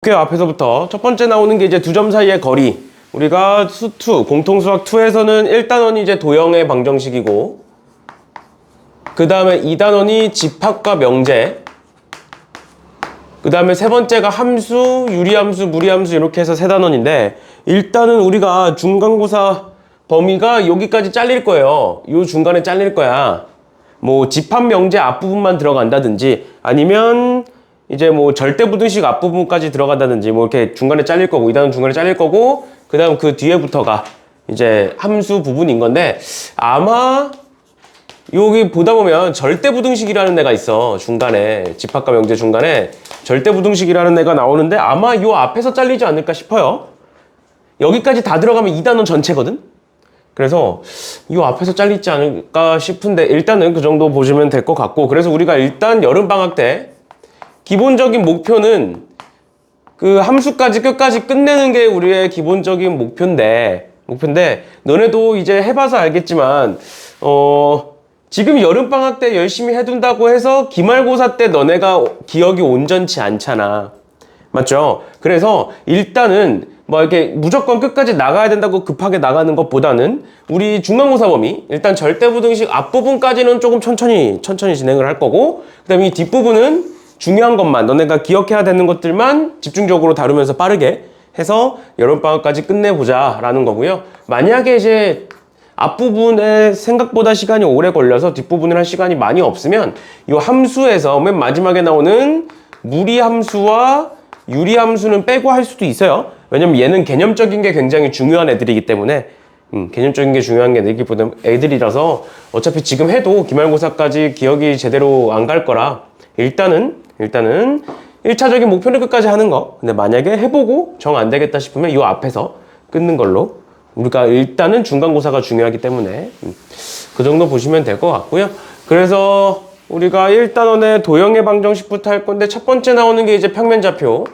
그 앞에서부터 첫 번째 나오는 게 이제 두 점 사이의 거리. 우리가 수2, 공통수학 2에서는 1단원이 이제 도형의 방정식이고, 그 다음에 2단원이 집합과 명제, 그 다음에 세 번째가 함수, 유리함수, 무리함수 이렇게 해서 세 단원인데, 일단은 우리가 중간고사 범위가 여기까지 잘릴 거예요. 요 중간에 잘릴 거야. 뭐 집합 명제 앞부분만 들어간다든지, 아니면 이제 뭐 절대부등식 앞부분까지 들어간다든지 뭐 이렇게 중간에 잘릴 거고, 2단원 중간에 잘릴 거고, 그 다음 그 뒤에부터가 이제 함수 부분인 건데, 아마 여기 보다 보면 절대부등식이라는 애가 있어. 중간에 집합과 명제 중간에 절대부등식이라는 애가 나오는데, 아마 요 앞에서 잘리지 않을까 싶어요. 여기까지 다 들어가면 2단원 전체거든. 그래서 요 앞에서 잘리지 않을까 싶은데, 일단은 그 정도 보시면 될 것 같고, 그래서 우리가 일단 여름방학 때 기본적인 목표는 그 함수까지 끝까지 끝내는 게 우리의 기본적인 목표인데 너네도 이제 해봐서 알겠지만 지금 여름방학 때 열심히 해둔다고 해서 기말고사 때 너네가 기억이 온전치 않잖아. 맞죠? 그래서 일단은 뭐 이렇게 무조건 끝까지 나가야 된다고 급하게 나가는 것보다는 우리 중간고사 범위 일단 절대부등식 앞부분까지는 조금 천천히 진행을 할 거고, 그 다음에 이 뒷부분은 중요한 것만, 너네가 기억해야 되는 것들만 집중적으로 다루면서 빠르게 해서 여름방학까지 끝내보자 라는 거고요. 만약에 이제 앞부분에 생각보다 시간이 오래 걸려서 뒷부분을 할 시간이 많이 없으면 이 함수에서 맨 마지막에 나오는 무리함수와 유리함수는 빼고 할 수도 있어요. 왜냐면 얘는 개념적인 게 굉장히 중요한 애들이기 때문에 개념적인 게 중요한 게 애들이라서 어차피 지금 해도 기말고사까지 기억이 제대로 안 갈 거라 일단은 1차적인 목표는 끝까지 하는 거. 근데 만약에 해보고 정 안 되겠다 싶으면 이 앞에서 끊는 걸로. 우리가 일단은 중간고사가 중요하기 때문에 그 정도 보시면 될 것 같고요. 그래서 우리가 1단원의 도형의 방정식부터 할 건데, 첫 번째 나오는 게 이제 평면좌표,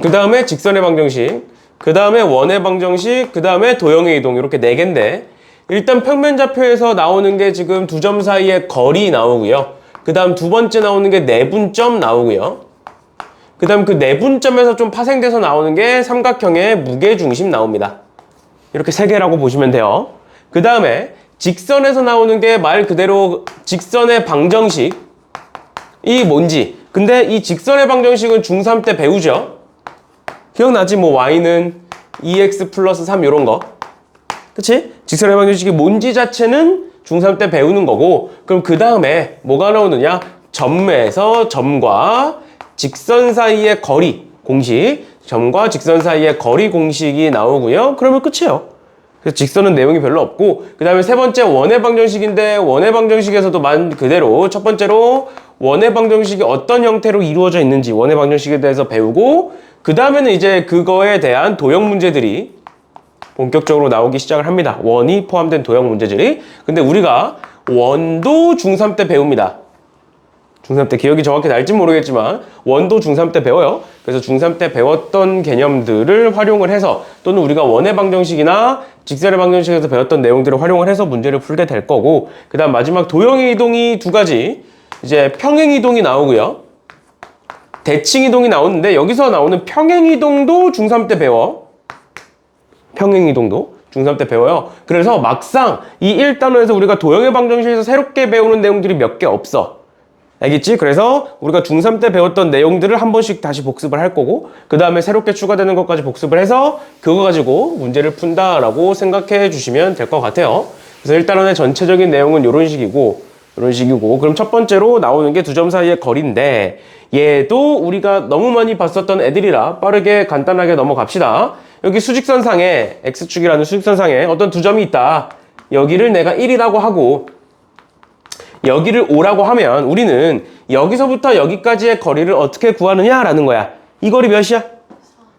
그 다음에 직선의 방정식, 그 다음에 원의 방정식, 그 다음에 도형의 이동, 이렇게 4개인데, 일단 평면좌표에서 나오는 게 지금 두 점 사이의 거리 나오고요. 그 다음 두 번째 나오는 게 내분점 나오고요. 그 다음 그 내분점에서 좀 파생돼서 나오는 게 삼각형의 무게중심 나옵니다. 이렇게 3개라고 보시면 돼요. 그 다음에 직선에서 나오는 게 말 그대로 직선의 방정식이 뭔지. 근데 이 직선의 방정식은 중3 때 배우죠. 기억나지? 뭐 y는 2x 플러스 3 이런 거. 그치? 직선의 방정식이 뭔지 자체는 중3 때 배우는 거고, 그럼 그 다음에 뭐가 나오느냐? 점에서 점과 직선 사이의 거리 공식, 점과 직선 사이의 거리 공식이 나오고요. 그러면 끝이에요. 그래서 직선은 내용이 별로 없고, 그 다음에 세 번째 원의 방정식인데, 원의 방정식에서도 말 그대로 첫 번째로 원의 방정식이 어떤 형태로 이루어져 있는지 원의 방정식에 대해서 배우고, 그 다음에는 이제 그거에 대한 도형 문제들이 본격적으로 나오기 시작을 합니다. 원이 포함된 도형 문제들이. 근데 우리가 원도 중3 때 배웁니다. 중3 때 기억이 정확히 날지 모르겠지만 원도 중3 때 배워요. 그래서 중3 때 배웠던 개념들을 활용을 해서, 또는 우리가 원의 방정식이나 직선의 방정식에서 배웠던 내용들을 활용을 해서 문제를 풀게 될 거고, 그 다음 마지막 도형의 이동이 두 가지, 이제 평행이동이 나오고요, 대칭이동이 나오는데, 여기서 나오는 평행이동도 중3 때 배워. 평행이동도 중3 때 배워요. 그래서 막상 이 1단원에서 우리가 도형의 방정식에서 새롭게 배우는 내용들이 몇 개 없어. 알겠지? 그래서 우리가 중3 때 배웠던 내용들을 한 번씩 다시 복습을 할 거고, 그 다음에 새롭게 추가되는 것까지 복습을 해서 그거 가지고 문제를 푼다라고 생각해 주시면 될 것 같아요. 그래서 1단원의 전체적인 내용은 이런 식이고, 그럼 첫 번째로 나오는 게 두 점 사이의 거리인데, 얘도 우리가 너무 많이 봤었던 애들이라 빠르게 간단하게 넘어갑시다. 여기 수직선상에, X축이라는 수직선상에 어떤 두 점이 있다. 여기를 내가 1이라고 하고 여기를 5라고 하면 우리는 여기서부터 여기까지의 거리를 어떻게 구하느냐라는 거야. 이 거리 몇이야?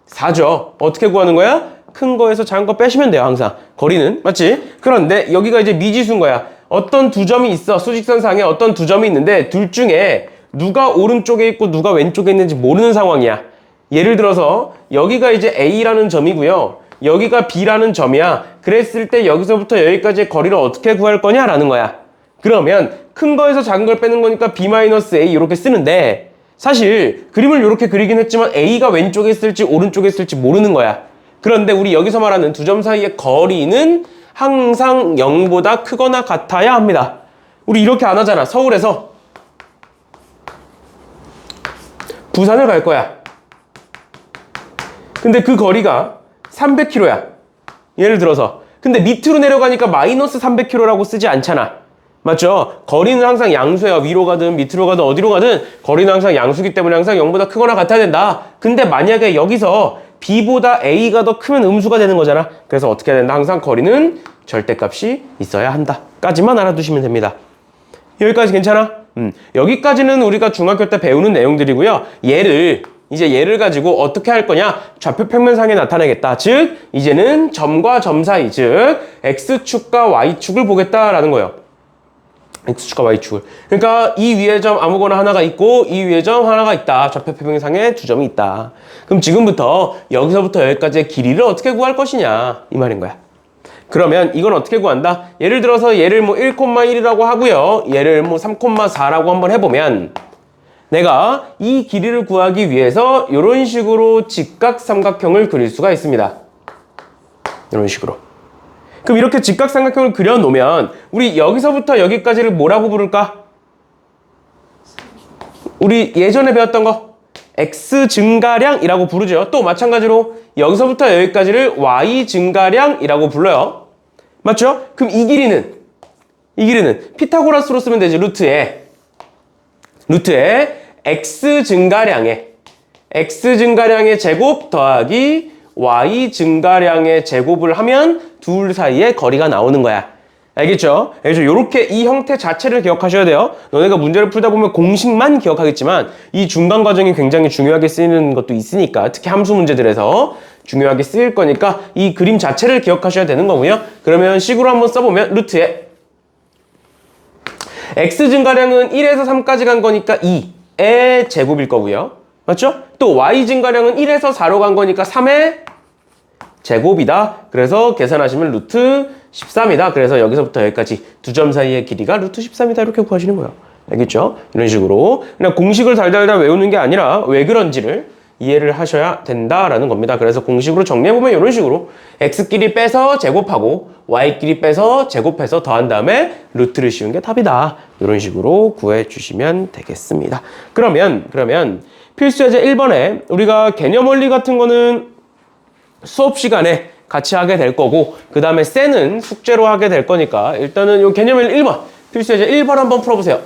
4죠. 어떻게 구하는 거야? 큰 거에서 작은 거 빼시면 돼요, 항상. 거리는. 맞지? 그런데 여기가 이제 미지수인 거야. 어떤 두 점이 있어. 수직선상에 어떤 두 점이 있는데 둘 중에 누가 오른쪽에 있고 누가 왼쪽에 있는지 모르는 상황이야. 예를 들어서 여기가 이제 A라는 점이고요, 여기가 B라는 점이야. 그랬을 때 여기서부터 여기까지의 거리를 어떻게 구할 거냐라는 거야. 그러면 큰 거에서 작은 걸 빼는 거니까 B-A 이렇게 쓰는데, 사실 그림을 이렇게 그리긴 했지만 A가 왼쪽에 있을지 오른쪽에 있을지 모르는 거야. 그런데 우리 여기서 말하는 두 점 사이의 거리는 항상 0보다 크거나 같아야 합니다. 우리 이렇게 안 하잖아. 서울에서 부산을 갈 거야. 근데 그 거리가 300km야. 예를 들어서. 근데 밑으로 내려가니까 마이너스 300km라고 쓰지 않잖아. 맞죠? 거리는 항상 양수야. 위로 가든 밑으로 가든 어디로 가든 거리는 항상 양수기 때문에 항상 0보다 크거나 같아야 된다. 근데 만약에 여기서 B보다 A가 더 크면 음수가 되는 거잖아. 그래서 어떻게 해야 된다? 항상 거리는 절대값이 있어야 한다. 까지만 알아두시면 됩니다. 여기까지 괜찮아? 여기까지는 우리가 중학교 때 배우는 내용들이고요. 예를 가지고 어떻게 할 거냐? 좌표 평면상에 나타내겠다. 즉, 이제는 점과 점 사이, 즉 X축과 Y축을 보겠다라는 거예요. X축과 Y축을. 그러니까 이 위에 점 아무거나 하나가 있고 이 위에 점 하나가 있다. 좌표 평면상에 두 점이 있다. 그럼 지금부터 여기서부터 여기까지의 길이를 어떻게 구할 것이냐 이 말인 거야. 그러면 이건 어떻게 구한다? 예를 들어서 얘를 뭐 1,1이라고 하고요. 얘를 뭐 3,4라고 한번 해보면 내가 이 길이를 구하기 위해서 이런 식으로 직각삼각형을 그릴 수가 있습니다. 이런 식으로. 그럼 이렇게 직각삼각형을 그려놓으면 우리 여기서부터 여기까지를 뭐라고 부를까? 우리 예전에 배웠던 거 X 증가량이라고 부르죠. 또 마찬가지로 여기서부터 여기까지를 Y 증가량이라고 불러요. 맞죠? 그럼 이 길이는 피타고라스로 쓰면 되지. 루트에 X 증가량의 제곱 더하기 Y 증가량의 제곱을 하면 둘 사이의 거리가 나오는 거야. 알겠죠? 그래서 이렇게 이 형태 자체를 기억하셔야 돼요. 너네가 문제를 풀다 보면 공식만 기억하겠지만 이 중간 과정이 굉장히 중요하게 쓰이는 것도 있으니까 특히 함수 문제들에서 중요하게 쓰일 거니까 이 그림 자체를 기억하셔야 되는 거고요. 그러면 식으로 한번 써보면 루트에 X 증가량은 1에서 3까지 간 거니까 2의 제곱일 거고요. 맞죠? 또 Y 증가량은 1에서 4로 간 거니까 3의 제곱이다. 그래서 계산하시면 루트 13이다. 그래서 여기서부터 여기까지 두 점 사이의 길이가 루트 13이다. 이렇게 구하시는 거예요. 알겠죠? 이런 식으로 그냥 공식을 달달달 외우는 게 아니라 왜 그런지를 이해를 하셔야 된다라는 겁니다. 그래서 공식으로 정리해보면 이런 식으로 x끼리 빼서 제곱하고 y끼리 빼서 제곱해서 더한 다음에 루트를 씌운 게 답이다. 이런 식으로 구해주시면 되겠습니다. 그러면 필수예제 1번에 우리가 개념 원리 같은 거는 수업 시간에 같이 하게 될 거고 그 다음에 쌤은 숙제로 하게 될 거니까 일단은 요 개념 원리 1번 필수예제 1번 한번 풀어보세요.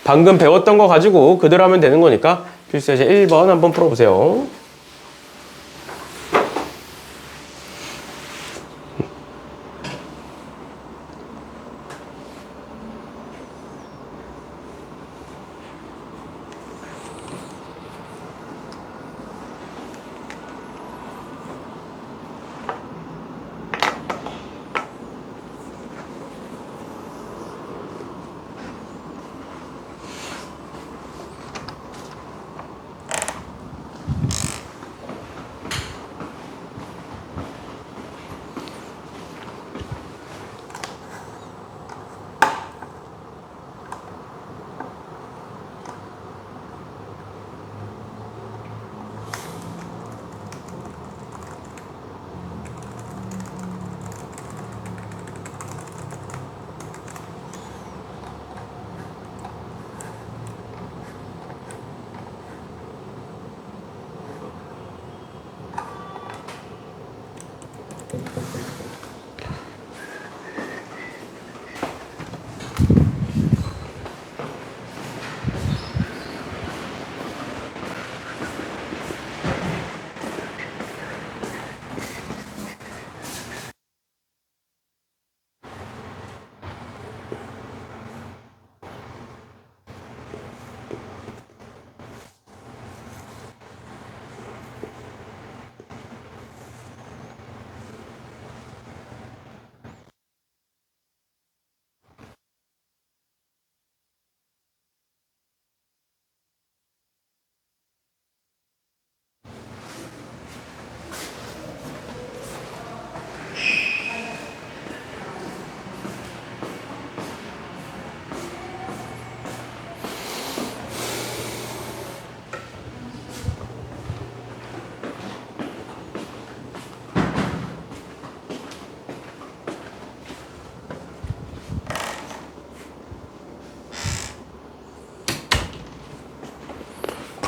방금 배웠던 거 가지고 그대로 하면 되는 거니까 필수예제 1번 한번 풀어보세요.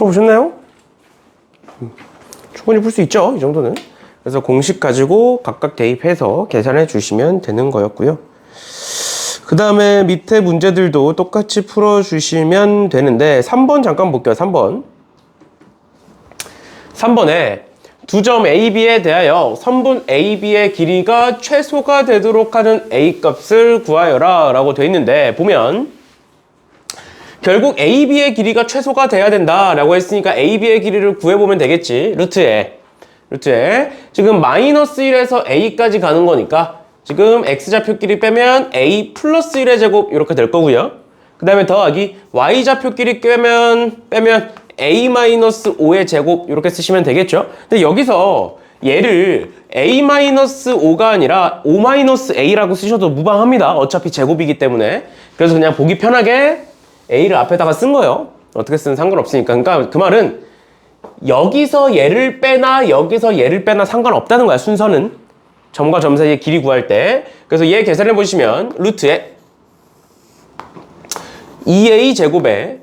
풀어보셨나요? 충분히 풀 수 있죠, 이 정도는. 그래서 공식 가지고 각각 대입해서 계산해 주시면 되는 거였고요. 그 다음에 밑에 문제들도 똑같이 풀어주시면 되는데 3번 잠깐 볼게요. 3번에 두 점 AB에 대하여 선분 AB의 길이가 최소가 되도록 하는 A 값을 구하여라 라고 되어 있는데, 보면 결국 AB의 길이가 최소가 돼야 된다 라고 했으니까 AB의 길이를 구해보면 되겠지. 루트에 지금 마이너스 1에서 A까지 가는 거니까 지금 X좌표끼리 빼면 A 플러스 1의 제곱 이렇게 될 거고요. 그 다음에 더하기 Y좌표끼리 빼면 A 마이너스 5의 제곱 이렇게 쓰시면 되겠죠. 근데 여기서 얘를 A 마이너스 5가 아니라 5 마이너스 A라고 쓰셔도 무방합니다. 어차피 제곱이기 때문에. 그래서 그냥 보기 편하게 A를 앞에다가 쓴 거예요. 어떻게 쓰든 상관없으니까. 그러니까 그 말은 여기서 얘를 빼나 여기서 얘를 빼나 상관없다는 거야, 순서는. 점과 점 사이의 길이 구할 때. 그래서 얘 계산해 보시면 루트에 2A 제곱에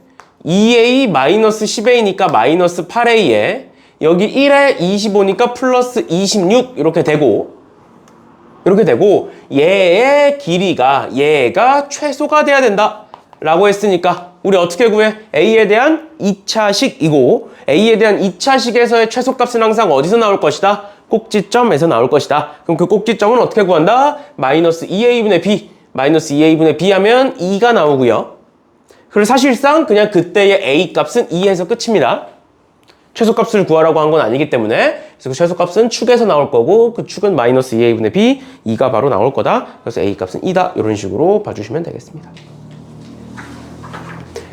2A 마이너스 10A니까 마이너스 8A에 여기 1에 25니까 플러스 26 이렇게 되고 얘의 길이가 얘가 최소가 돼야 된다 라고 했으니까 우리 어떻게 구해? A에 대한 2차식이고 A에 대한 2차식에서의 최소값은 항상 어디서 나올 것이다? 꼭지점에서 나올 것이다. 그럼 그 꼭지점은 어떻게 구한다? 마이너스 2A분의 B 마이너스 2A분의 B 하면 2가 나오고요. 그리고 사실상 그냥 그때의 A 값은 2에서 끝입니다. 최소값을 구하라고 한 건 아니기 때문에. 그래서 그 최소값은 축에서 나올 거고 그 축은 마이너스 2A분의 B 2가 바로 나올 거다. 그래서 A 값은 2다. 이런 식으로 봐주시면 되겠습니다.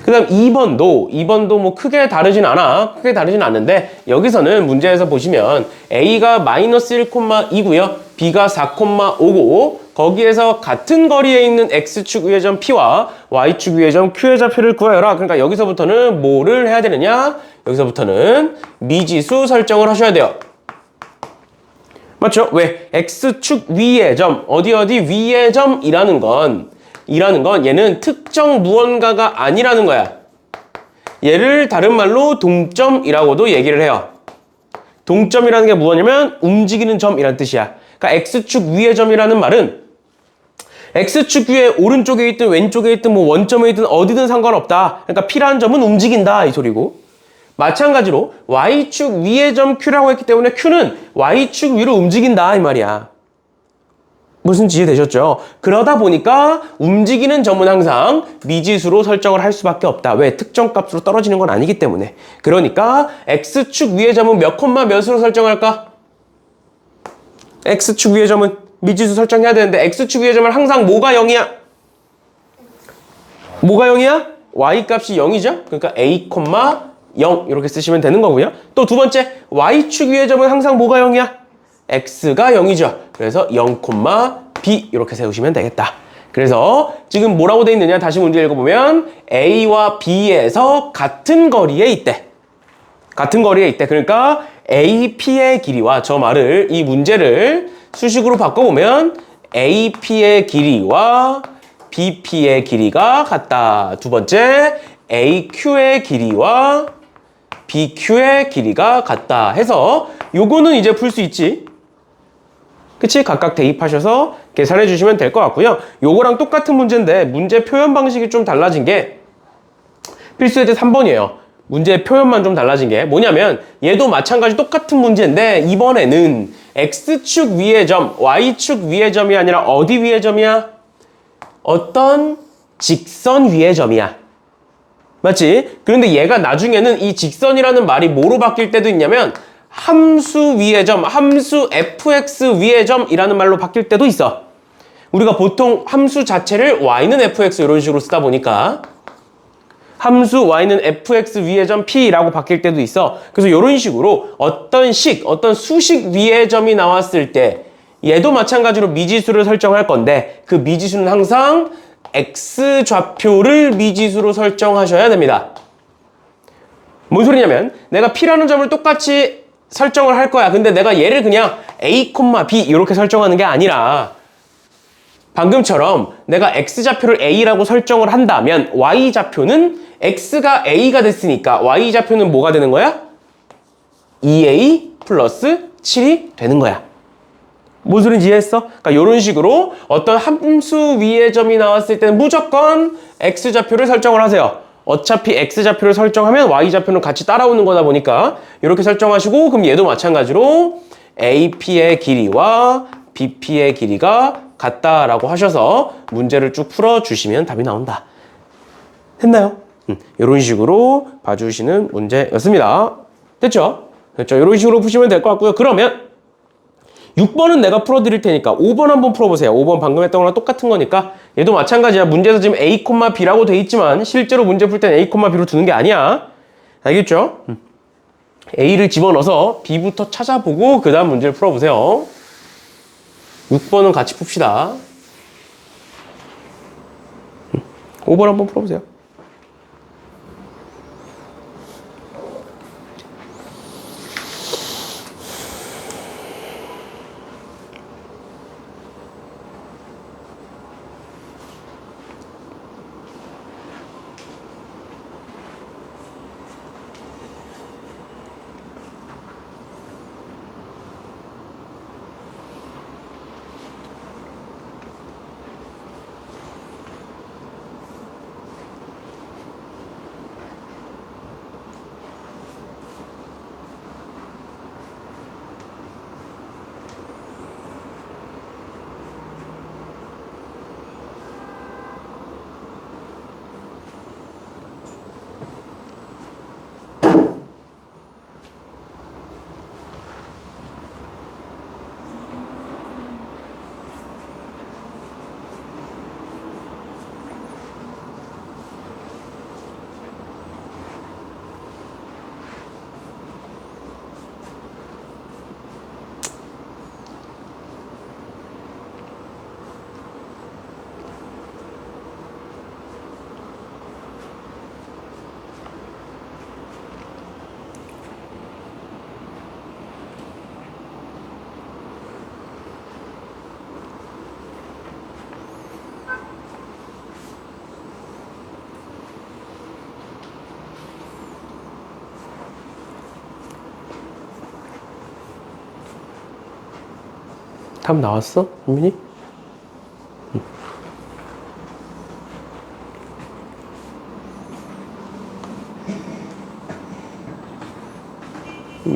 그 다음 2번도 뭐 크게 다르진 않는데 여기서는 문제에서 보시면 A가 마이너스 1,2고요. B가 4,5고 거기에서 같은 거리에 있는 X축 위의 점 P와 Y축 위의 점 Q의 좌표를 구하여라. 그러니까 여기서부터는 뭐를 해야 되느냐? 여기서부터는 미지수 설정을 하셔야 돼요. 맞죠? 왜? X축 위의 점, 어디 위의 점이라는 건 얘는 특정 무언가가 아니라는 거야. 얘를 다른 말로 동점이라고도 얘기를 해요. 동점이라는 게 뭐냐면 움직이는 점이란 뜻이야. 그러니까 X축 위의 점이라는 말은 X축 위에 오른쪽에 있든 왼쪽에 있든 뭐 원점에 있든 어디든 상관없다. 그러니까 P라는 점은 움직인다 이 소리고, 마찬가지로 Y축 위의 점 Q라고 했기 때문에 Q는 Y축 위로 움직인다 이 말이야. 무슨 이해되셨죠? 그러다 보니까 움직이는 점은 항상 미지수로 설정을 할 수밖에 없다. 왜? 특정 값으로 떨어지는 건 아니기 때문에. 그러니까 X축 위의 점은 몇 콤마 몇으로 설정할까? X축 위의 점은 미지수 설정해야 되는데 X축 위의 점은 항상 뭐가 0이야? 뭐가 0이야? Y 값이 0이죠? 그러니까 A, 0 이렇게 쓰시면 되는 거고요. 또 두 번째, Y축 위의 점은 항상 뭐가 0이야? X가 0이죠. 그래서 0, B 이렇게 세우시면 되겠다. 그래서 지금 뭐라고 돼 있느냐? 다시 문제 읽어보면 A와 B에서 같은 거리에 있대. 그러니까 AP의 길이와 저 말을, 이 문제를 수식으로 바꿔보면 AP의 길이와 BP의 길이가 같다. 두 번째, AQ의 길이와 BQ의 길이가 같다 해서 요거는 이제 풀 수 있지. 그치? 각각 대입하셔서 계산해 주시면 될 것 같고요. 요거랑 똑같은 문제인데 문제 표현 방식이 좀 달라진 게 필수예제 3번이에요. 문제 표현만 좀 달라진 게 뭐냐면 얘도 마찬가지 똑같은 문제인데 이번에는 X축 위의 점, Y축 위의 점이 아니라 어디 위의 점이야? 어떤 직선 위의 점이야. 맞지? 그런데 얘가 나중에는 이 직선이라는 말이 뭐로 바뀔 때도 있냐면 함수 위의 점, 함수 fx 위의 점이라는 말로 바뀔 때도 있어. 우리가 보통 함수 자체를 y는 fx 이런 식으로 쓰다 보니까 함수 y는 fx 위의 점 p라고 바뀔 때도 있어. 그래서 이런 식으로 어떤 수식 위의 점이 나왔을 때 얘도 마찬가지로 미지수를 설정할 건데 그 미지수는 항상 x좌표를 미지수로 설정하셔야 됩니다. 뭔 소리냐면 내가 p라는 점을 똑같이 설정을 할 거야. 근데 내가 얘를 그냥 a, b 이렇게 설정하는 게 아니라 방금처럼 내가 x좌표를 a라고 설정을 한다면 y좌표는 x가 a가 됐으니까 y좌표는 뭐가 되는 거야? 2a 플러스 7이 되는 거야. 뭔 소린지 이해했어? 그러니까 이런 식으로 어떤 함수 위의 점이 나왔을 때는 무조건 x좌표를 설정을 하세요. 어차피 x좌표를 설정하면 y좌표는 같이 따라오는 거다 보니까 이렇게 설정하시고, 그럼 얘도 마찬가지로 AP의 길이와 BP의 길이가 같다라고 하셔서 문제를 쭉 풀어주시면 답이 나온다. 됐나요? 이런 식으로 봐주시는 문제였습니다. 됐죠? 됐죠? 이런 식으로 푸시면 될 것 같고요. 그러면 6번은 내가 풀어드릴 테니까 5번 한번 풀어보세요. 5번 방금 했던 거랑 똑같은 거니까 얘도 마찬가지야. 문제에서 지금 A, B라고 돼 있지만 실제로 문제 풀 때는 A, B로 두는 게 아니야. 알겠죠? A를 집어넣어서 B부터 찾아보고 그 다음 문제를 풀어보세요. 6번은 같이 풉시다. 5번 한번 풀어보세요. 답 나왔어? 민이?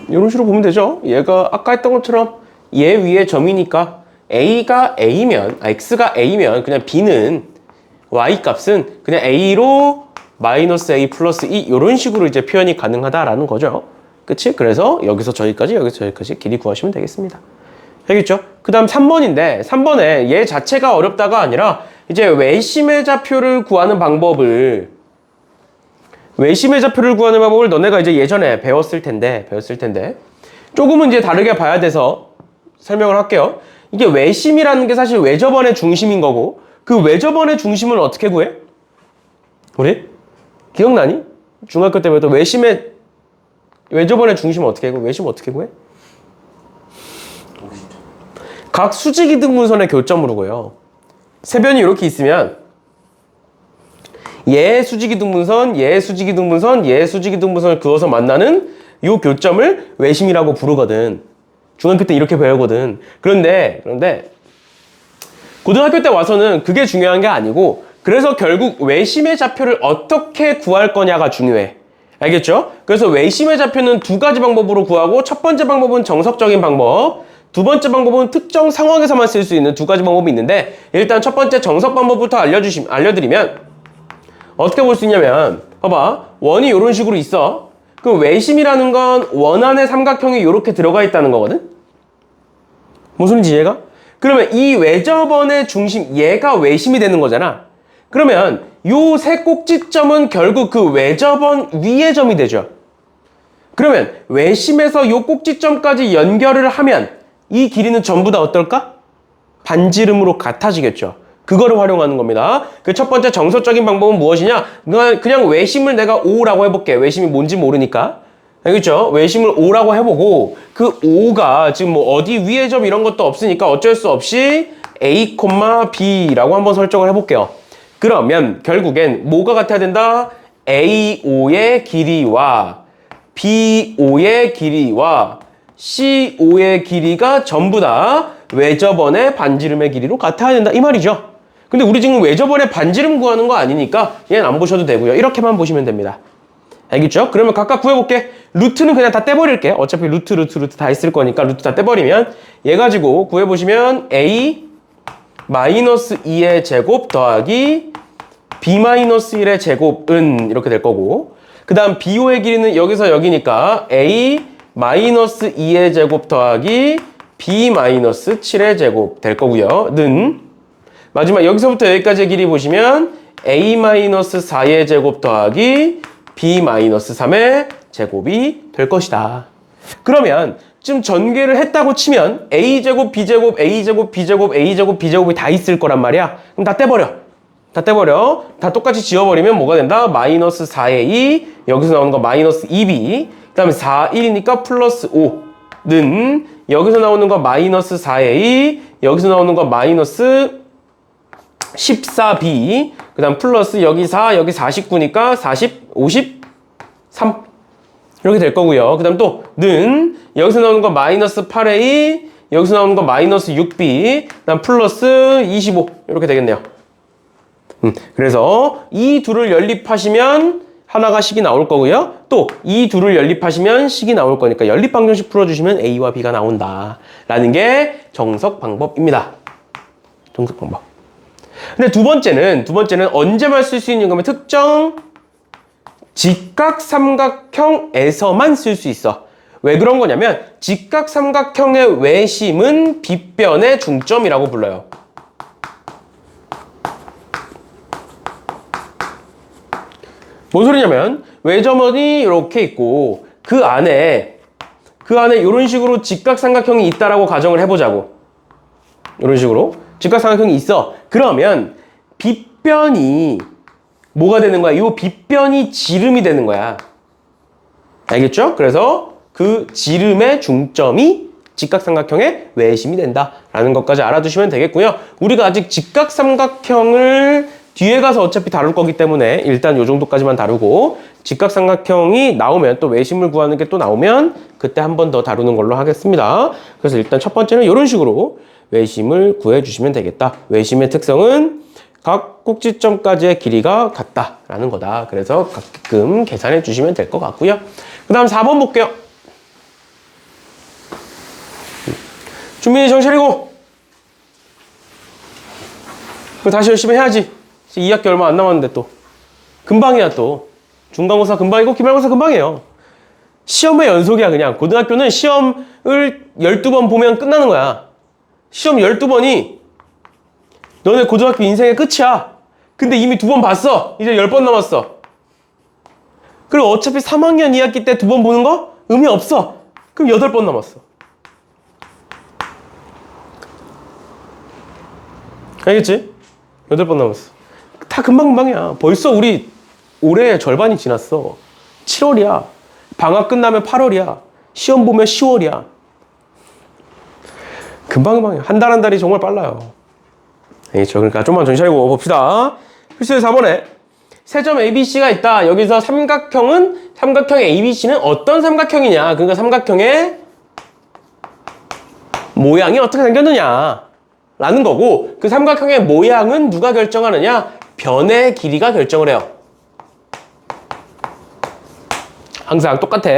이런 식으로 보면 되죠. 얘가 아까 했던 것처럼 얘 위에 점이니까 A가 A면, X가 A면 그냥 B는 Y 값은 그냥 A로 마이너스 A 플러스 E 이런 식으로 이제 표현이 가능하다라는 거죠. 그치? 그래서 여기서 저기까지, 여기서 저기까지 길이 구하시면 되겠습니다. 알겠죠? 그 다음 3번인데 3번에 얘 자체가 어렵다가 아니라 이제 외심의 좌표를 구하는 방법을 너네가 이제 예전에 배웠을 텐데 조금은 이제 다르게 봐야 돼서 설명을 할게요. 이게 외심이라는 게 사실 외접원의 중심인 거고 그 외접원의 중심은 어떻게 구해? 우리? 기억나니? 중학교 때부터 외접원의 중심은 어떻게 구해? 외심 어떻게 구해? 각 수직이등분선의 교점으로 구해요. 세변이 이렇게 있으면 얘 수직이등분선, 얘 수직이등분선, 얘 수직이등분선을 그어서 만나는 이 교점을 외심이라고 부르거든. 중학교 때 이렇게 배우거든. 그런데 고등학교 때 와서는 그게 중요한 게 아니고 그래서 결국 외심의 좌표를 어떻게 구할 거냐가 중요해. 알겠죠? 그래서 외심의 좌표는 두 가지 방법으로 구하고 첫 번째 방법은 정석적인 방법, 두 번째 방법은 특정 상황에서만 쓸 수 있는 두 가지 방법이 있는데 일단 첫 번째 정석 방법부터 알려드리면 어떻게 볼 수 있냐면 봐봐. 원이 이런 식으로 있어. 그 외심이라는 건 원 안에 삼각형이 이렇게 들어가 있다는 거거든? 무슨 소리인지 이해가? 그러면 이 외접원의 중심, 얘가 외심이 되는 거잖아. 그러면 요 세 꼭지점은 결국 그 외접원 위의 점이 되죠. 그러면 외심에서 요 꼭지점까지 연결을 하면 이 길이는 전부 다 어떨까? 반지름으로 같아지겠죠. 그거를 활용하는 겁니다. 그 첫 번째 정석적인 방법은 무엇이냐? 그냥 외심을 내가 5라고 해볼게. 외심이 뭔지 모르니까. 알겠죠? 외심을 5라고 해보고 그 5가 지금 뭐 어디 위의 점 이런 것도 없으니까 어쩔 수 없이 A, B라고 한번 설정을 해볼게요. 그러면 결국엔 뭐가 같아야 된다? AO의 길이와 BO의 길이와 CO의 길이가 전부 다 외접원의 반지름의 길이로 같아야 된다 이 말이죠. 근데 우리 지금 외접원의 반지름 구하는 거 아니니까 얘는 안 보셔도 되고요. 이렇게만 보시면 됩니다. 알겠죠? 그러면 각각 구해볼게. 루트는 그냥 다 떼버릴게. 어차피 루트 다 있을 거니까 루트 다 떼버리면 얘 가지고 구해보시면 A 마이너스 2의 제곱 더하기 B 마이너스 1의 제곱은 이렇게 될 거고, 그 다음 BO의 길이는 여기서 여기니까 A 마이너스 2의 제곱 더하기 B 마이너스 7의 제곱 될 거고요. 는 마지막 여기서부터 여기까지의 길이 보시면 A 마이너스 4의 제곱 더하기 B 마이너스 3의 제곱이 될 것이다. 그러면 지금 전개를 했다고 치면 A제곱, B제곱, A제곱, B제곱, A제곱, B제곱이 다 있을 거란 말이야. 그럼 다 떼버려. 다 떼버려. 다 똑같이 지워버리면 뭐가 된다? 마이너스 4A, 여기서 나오는 거 마이너스 2B, 그 다음에 4, 1이니까 플러스 5는 여기서 나오는 거 마이너스 4A, 여기서 나오는 거 마이너스 14B, 그 다음 플러스 여기 4, 여기 49니까 40, 53 이렇게 될 거고요. 그 다음 또 는 여기서 나오는 거 마이너스 8A, 여기서 나오는 거 마이너스 6B, 그 다음 플러스 25 이렇게 되겠네요. 그래서 이 둘을 연립하시면 하나가 식이 나올 거고요. 또 이 둘을 연립하시면 식이 나올 거니까 연립 방정식 풀어주시면 A와 B가 나온다 라는 게 정석 방법입니다. 정석 방법. 근데 두 번째는 언제만 쓸 수 있는 거면 특정 직각삼각형에서만 쓸 수 있어. 왜 그런 거냐면 직각삼각형의 외심은 빗변의 중점이라고 불러요. 뭔 소리냐면 외접원이 이렇게 있고 그 안에 이런 식으로 직각삼각형이 있다라고 가정을 해보자고. 이런 식으로 직각삼각형이 있어. 그러면 빗변이 뭐가 되는 거야? 이 빗변이 지름이 되는 거야. 알겠죠? 그래서 그 지름의 중점이 직각삼각형의 외심이 된다라는 것까지 알아두시면 되겠고요. 우리가 아직 직각삼각형을 뒤에 가서 어차피 다룰 거기 때문에 일단 이 정도까지만 다루고 직각삼각형이 나오면 또 외심을 구하는 게 또 나오면 그때 한 번 더 다루는 걸로 하겠습니다. 그래서 일단 첫 번째는 이런 식으로 외심을 구해주시면 되겠다. 외심의 특성은 각 꼭지점까지의 길이가 같다라는 거다. 그래서 가끔 계산해 주시면 될 것 같고요. 그 다음 4번 볼게요. 준민이 정신 차리고 다시 열심히 해야지. 2학기 얼마 안 남았는데 또 금방이야. 또 중간고사 금방이고 기말고사 금방이에요. 시험의 연속이야. 그냥 고등학교는 시험을 12번 보면 끝나는 거야. 시험 12번이 너네 고등학교 인생의 끝이야. 근데 이미 2번 봤어. 이제 10번 남았어. 그리고 어차피 3학년 2학기 때 2번 보는 거 의미 없어. 그럼 8번 남았어. 알겠지? 8번 남았어. 다 금방금방이야. 벌써 우리 올해 절반이 지났어. 7월이야. 방학 끝나면 8월이야. 시험 보면 10월이야. 금방금방이야. 한 달 한 달이 정말 빨라요. 알겠죠? 그러니까 좀만 정신 차리고 봅시다. 필수 4번에 세 점 ABC가 있다. 여기서 삼각형의 ABC는 어떤 삼각형이냐. 그러니까 삼각형의 모양이 어떻게 생겼느냐 라는 거고, 그 삼각형의 모양은 누가 결정하느냐? 변의 길이가 결정을 해요. 항상 똑같아.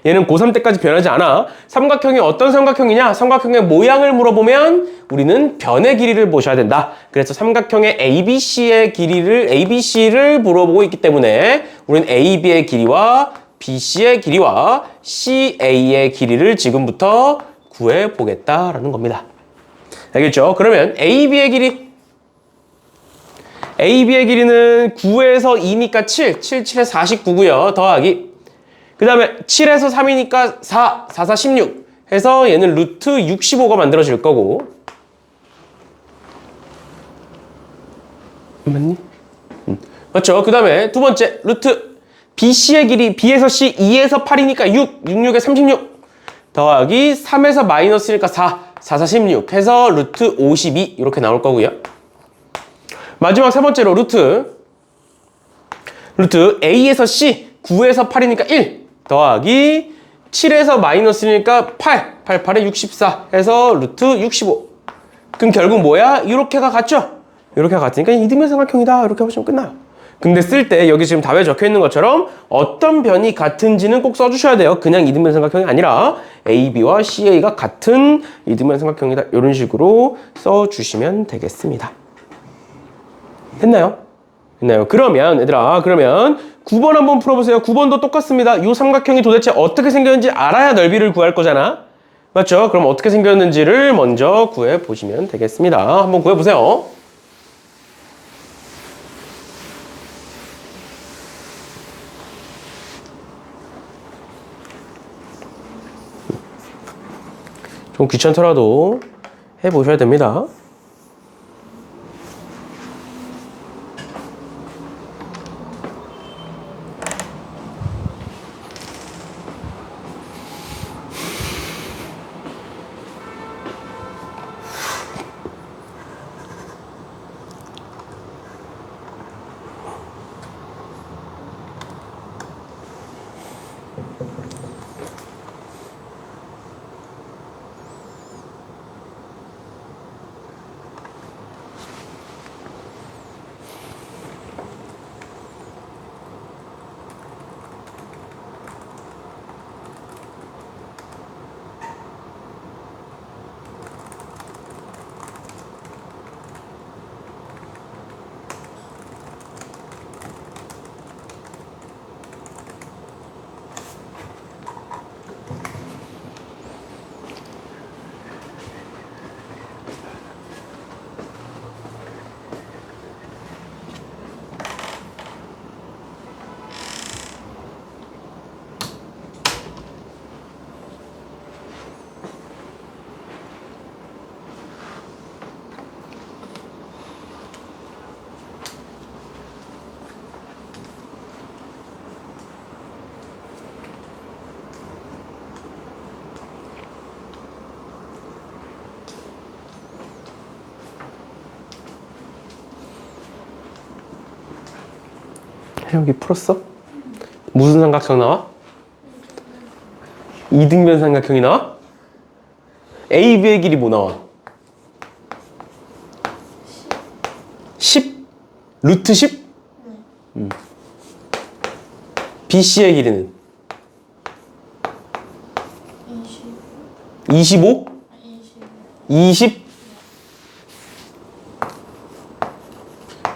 얘는 고3 때까지 변하지 않아. 삼각형이 어떤 삼각형이냐? 삼각형의 모양을 물어보면 우리는 변의 길이를 보셔야 된다. 그래서 삼각형의 ABC를 물어보고 있기 때문에 우리는 AB의 길이와 BC의 길이와 CA의 길이를 지금부터 구해보겠다라는 겁니다. 알겠죠? 그러면 AB의 길이는 9에서 2니까 7, 7에 49고요. 더하기 그 다음에 7에서 3이니까 4, 4, 16 해서 얘는 루트 65가 만들어질 거고, 맞니? 맞죠? 그 다음에 두 번째 루트 BC의 길이 B에서 C, 2에서 8이니까 6, 6에 36 더하기 3에서 마이너스니까 4, 4, 4, 16 해서 루트 52 이렇게 나올 거고요. 마지막 세 번째로 루트 루트 A에서 C 9에서 8이니까 1 더하기 7에서 마이너스 1이니까 8 8에 64 해서 루트 65. 그럼 결국 뭐야? 이렇게가 같죠? 이렇게가 같으니까 이등변 삼각형이다 이렇게 보시면 끝나요. 근데 쓸 때 여기 지금 답에 적혀 있는 것처럼 어떤 변이 같은지는 꼭 써주셔야 돼요. 그냥 이등변 삼각형이 아니라 A, B와 CA가 같은 이등변 삼각형이다 이런 식으로 써주시면 되겠습니다. 됐나요? 됐나요? 그러면 얘들아 9번 한번 풀어보세요. 9번도 똑같습니다. 이 삼각형이 도대체 어떻게 생겼는지 알아야 넓이를 구할 거잖아. 맞죠? 그럼 어떻게 생겼는지를 먼저 구해보시면 되겠습니다. 한번 구해보세요. 좀 귀찮더라도 해보셔야 됩니다. 여기 풀었어? 무슨 삼각형 나와? 이등변 삼각형이 나와? AB의 길이 뭐 나와? 10? 루트 10? BC의 길이는? 25? 20?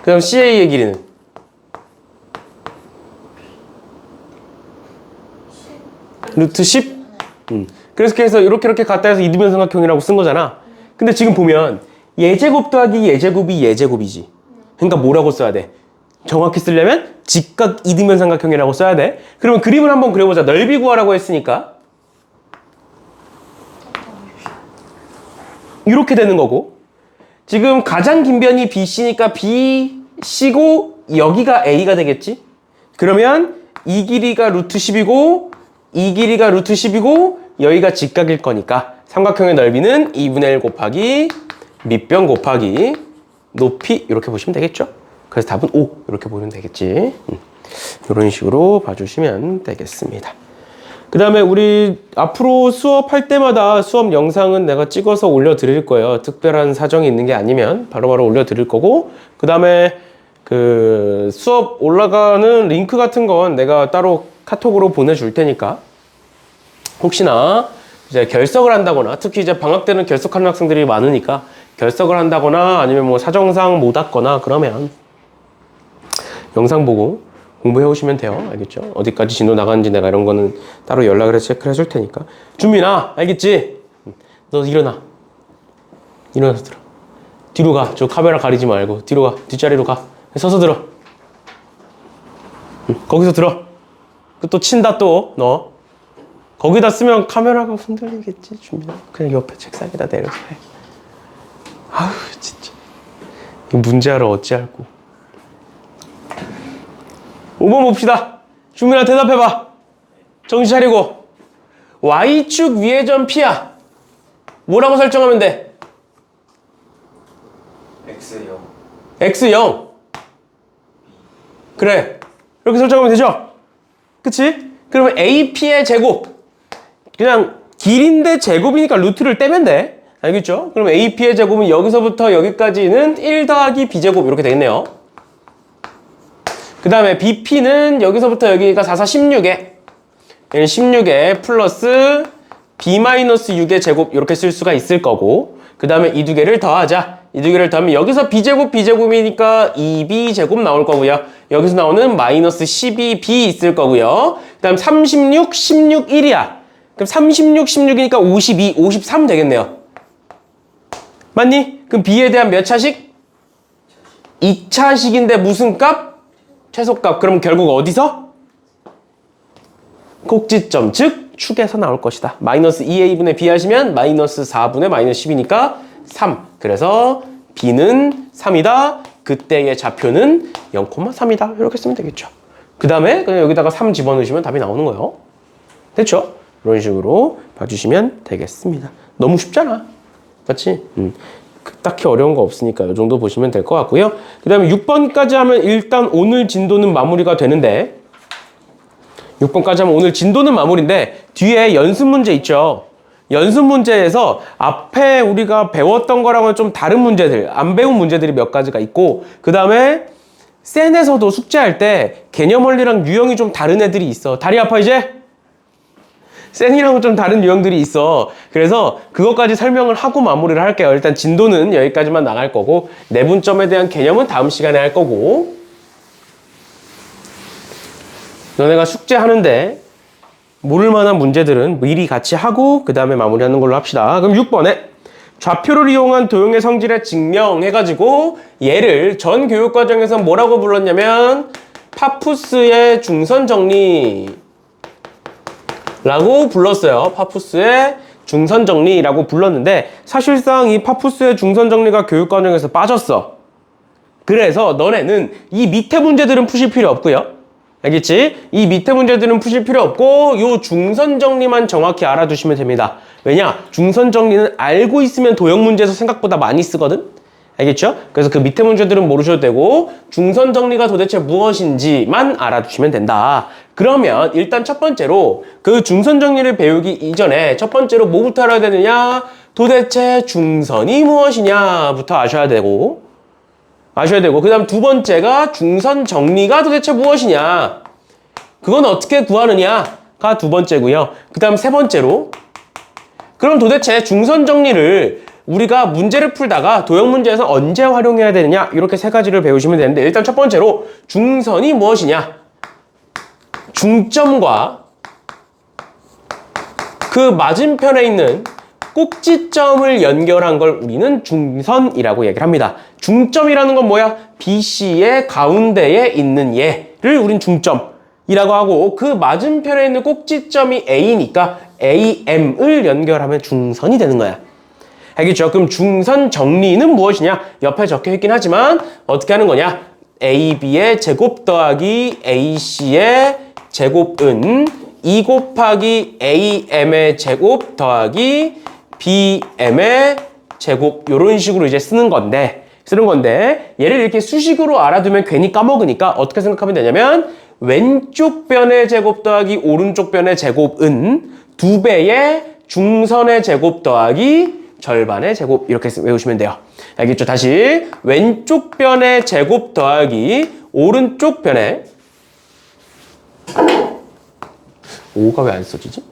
그럼 CA의 길이는? 루트 10? 그래서 이렇게 갔다 해서 이등변 삼각형이라고 쓴 거잖아. 근데 지금 보면 예제곱 더하기 예제곱이 예제곱이지. 그러니까 뭐라고 써야 돼? 정확히 쓰려면 직각 이등변 삼각형이라고 써야 돼. 그러면 그림을 한번 그려보자. 넓이 구하라고 했으니까 이렇게 되는 거고, 지금 가장 긴 변이 BC니까 BC고 여기가 A가 되겠지? 그러면 이 길이가 루트 10이고 이 길이가 루트 10이고 여기가 직각일 거니까 삼각형의 넓이는 2분의 1 곱하기 밑변 곱하기 높이 이렇게 보시면 되겠죠? 그래서 답은 5 이렇게 보면 되겠지. 이런 식으로 봐주시면 되겠습니다. 그 다음에 우리 앞으로 수업할 때마다 수업 영상은 내가 찍어서 올려드릴 거예요. 특별한 사정이 있는 게 아니면 바로바로 올려드릴 거고, 그 다음에 그 수업 올라가는 링크 같은 건 내가 따로 카톡으로 보내줄 테니까 혹시나 이제 결석을 한다거나, 특히 이제 방학 때는 결석하는 학생들이 많으니까 결석을 한다거나 아니면 뭐 사정상 못 왔거나 그러면 영상 보고 공부해 오시면 돼요. 알겠죠? 어디까지 진도 나가는지 내가 이런 거는 따로 연락을 해서 체크를 해줄 테니까. 준민아, 알겠지? 너 일어나. 일어나서 들어. 뒤로 가. 저 카메라 가리지 말고 뒤로 가. 뒷자리로 가. 서서 들어. 거기서 들어. 또 친다 또 너. 거기다 쓰면 카메라가 흔들리겠지. 준민아. 그냥 옆에 책상에다 내려서 해. 아우 진짜. 이 문제아를 어찌할꼬. 5번 봅시다. 준민아 대답해봐. 정신 차리고. Y축 위의 점 P야. 뭐라고 설정하면 돼? X0. X0. 그래. 이렇게 설정하면 되죠? 그치? 그러면 AP의 제곱. 그냥 길인데 제곱이니까 루트를 떼면 돼. 알겠죠? 그럼 AP의 제곱은 여기서부터 여기까지는 1 더하기 B제곱 이렇게 되겠네요. 그 다음에 BP는 여기서부터 여기가 4, 4, 16에 16에 플러스 B-6의 제곱 이렇게 쓸 수가 있을 거고 그 다음에 이 두 개를 더하자. 이 두 개를 더하면 여기서 B제곱, B제곱이니까 2B제곱 나올 거고요. 여기서 나오는 마이너스 12B 있을 거고요. 그 다음 36, 16, 1이야. 그럼 36, 16이니까 52, 53 되겠네요. 맞니? 그럼 B에 대한 몇 차식? 2차식인데 무슨 값? 최소값. 그럼 결국 어디서? 꼭지점, 즉 축에서 나올 것이다. 마이너스 2A분의 B 하시면 마이너스 4분의 마이너스 10이니까 3. 그래서 B는 3이다. 그때의 좌표는 0,3이다. 이렇게 쓰면 되겠죠. 그 다음에 그냥 여기다가 3 집어넣으시면 답이 나오는 거예요. 됐죠? 이런 식으로 봐주시면 되겠습니다. 너무 쉽잖아. 맞지? 딱히 어려운 거 없으니까 이 정도 보시면 될 것 같고요. 그 다음에 6번까지 하면 일단 오늘 진도는 마무리가 되는데 6번까지 하면 오늘 진도는 마무리인데 뒤에 연습 문제 있죠. 연습 문제에서 앞에 우리가 배웠던 거랑은 좀 다른 문제들, 안 배운 문제들이 몇 가지가 있고 그 다음에 센에서도 숙제할 때 개념 원리랑 유형이 좀 다른 애들이 있어. 다리 아파 이제? 센이랑은 좀 다른 유형들이 있어. 그래서 그것까지 설명을 하고 마무리를 할게요. 일단 진도는 여기까지만 나갈 거고 내분점에 대한 개념은 다음 시간에 할 거고 너네가 숙제하는데 모를 만한 문제들은 미리 같이 하고 그 다음에 마무리하는 걸로 합시다. 그럼 6번에 좌표를 이용한 도형의 성질을 증명해가지고 얘를 전 교육과정에서 뭐라고 불렀냐면 파푸스의 중선정리 라고 불렀어요. 파푸스의 중선정리라고 불렀는데 사실상 이 파푸스의 중선정리가 교육과정에서 빠졌어. 그래서 너네는 이 밑에 문제들은 푸실 필요 없고요. 알겠지? 이 밑에 문제들은 푸실 필요 없고 요 중선정리만 정확히 알아두시면 됩니다. 왜냐? 중선정리는 알고 있으면 도형 문제에서 생각보다 많이 쓰거든? 알겠죠? 그래서 그 밑에 문제들은 모르셔도 되고 중선정리가 도대체 무엇인지만 알아두시면 된다. 그러면 일단 첫 번째로 그 중선정리를 배우기 이전에 첫 번째로 뭐부터 알아야 되느냐? 도대체 중선이 무엇이냐부터 아셔야 되고 그 다음 두 번째가 중선정리가 도대체 무엇이냐? 그건 어떻게 구하느냐가 두 번째고요. 그 다음 세 번째로 그럼 도대체 중선정리를 우리가 문제를 풀다가 도형 문제에서 언제 활용해야 되느냐 이렇게 세 가지를 배우시면 되는데 일단 첫 번째로 중선이 무엇이냐? 중점과 그 맞은편에 있는 꼭지점을 연결한 걸 우리는 중선이라고 얘기를 합니다. 중점이라는 건 뭐야? BC의 가운데에 있는 얘를 우린 중점이라고 하고 그 맞은편에 있는 꼭지점이 A니까 AM을 연결하면 중선이 되는 거야. 알겠죠? 그럼 중선 정리는 무엇이냐? 옆에 적혀 있긴 하지만 어떻게 하는 거냐? AB의 제곱 더하기 AC의 제곱은 2 곱하기 AM의 제곱 더하기 BM의 제곱 이런 식으로 이제 쓰는 건데 얘를 이렇게 수식으로 알아두면 괜히 까먹으니까 어떻게 생각하면 되냐면 왼쪽 변의 제곱 더하기 오른쪽 변의 제곱은 2배의 중선의 제곱 더하기 절반의 제곱 이렇게 외우시면 돼요. 알겠죠? 다시 왼쪽 변의 제곱 더하기 오른쪽 변의 5가 왜 안 써지지?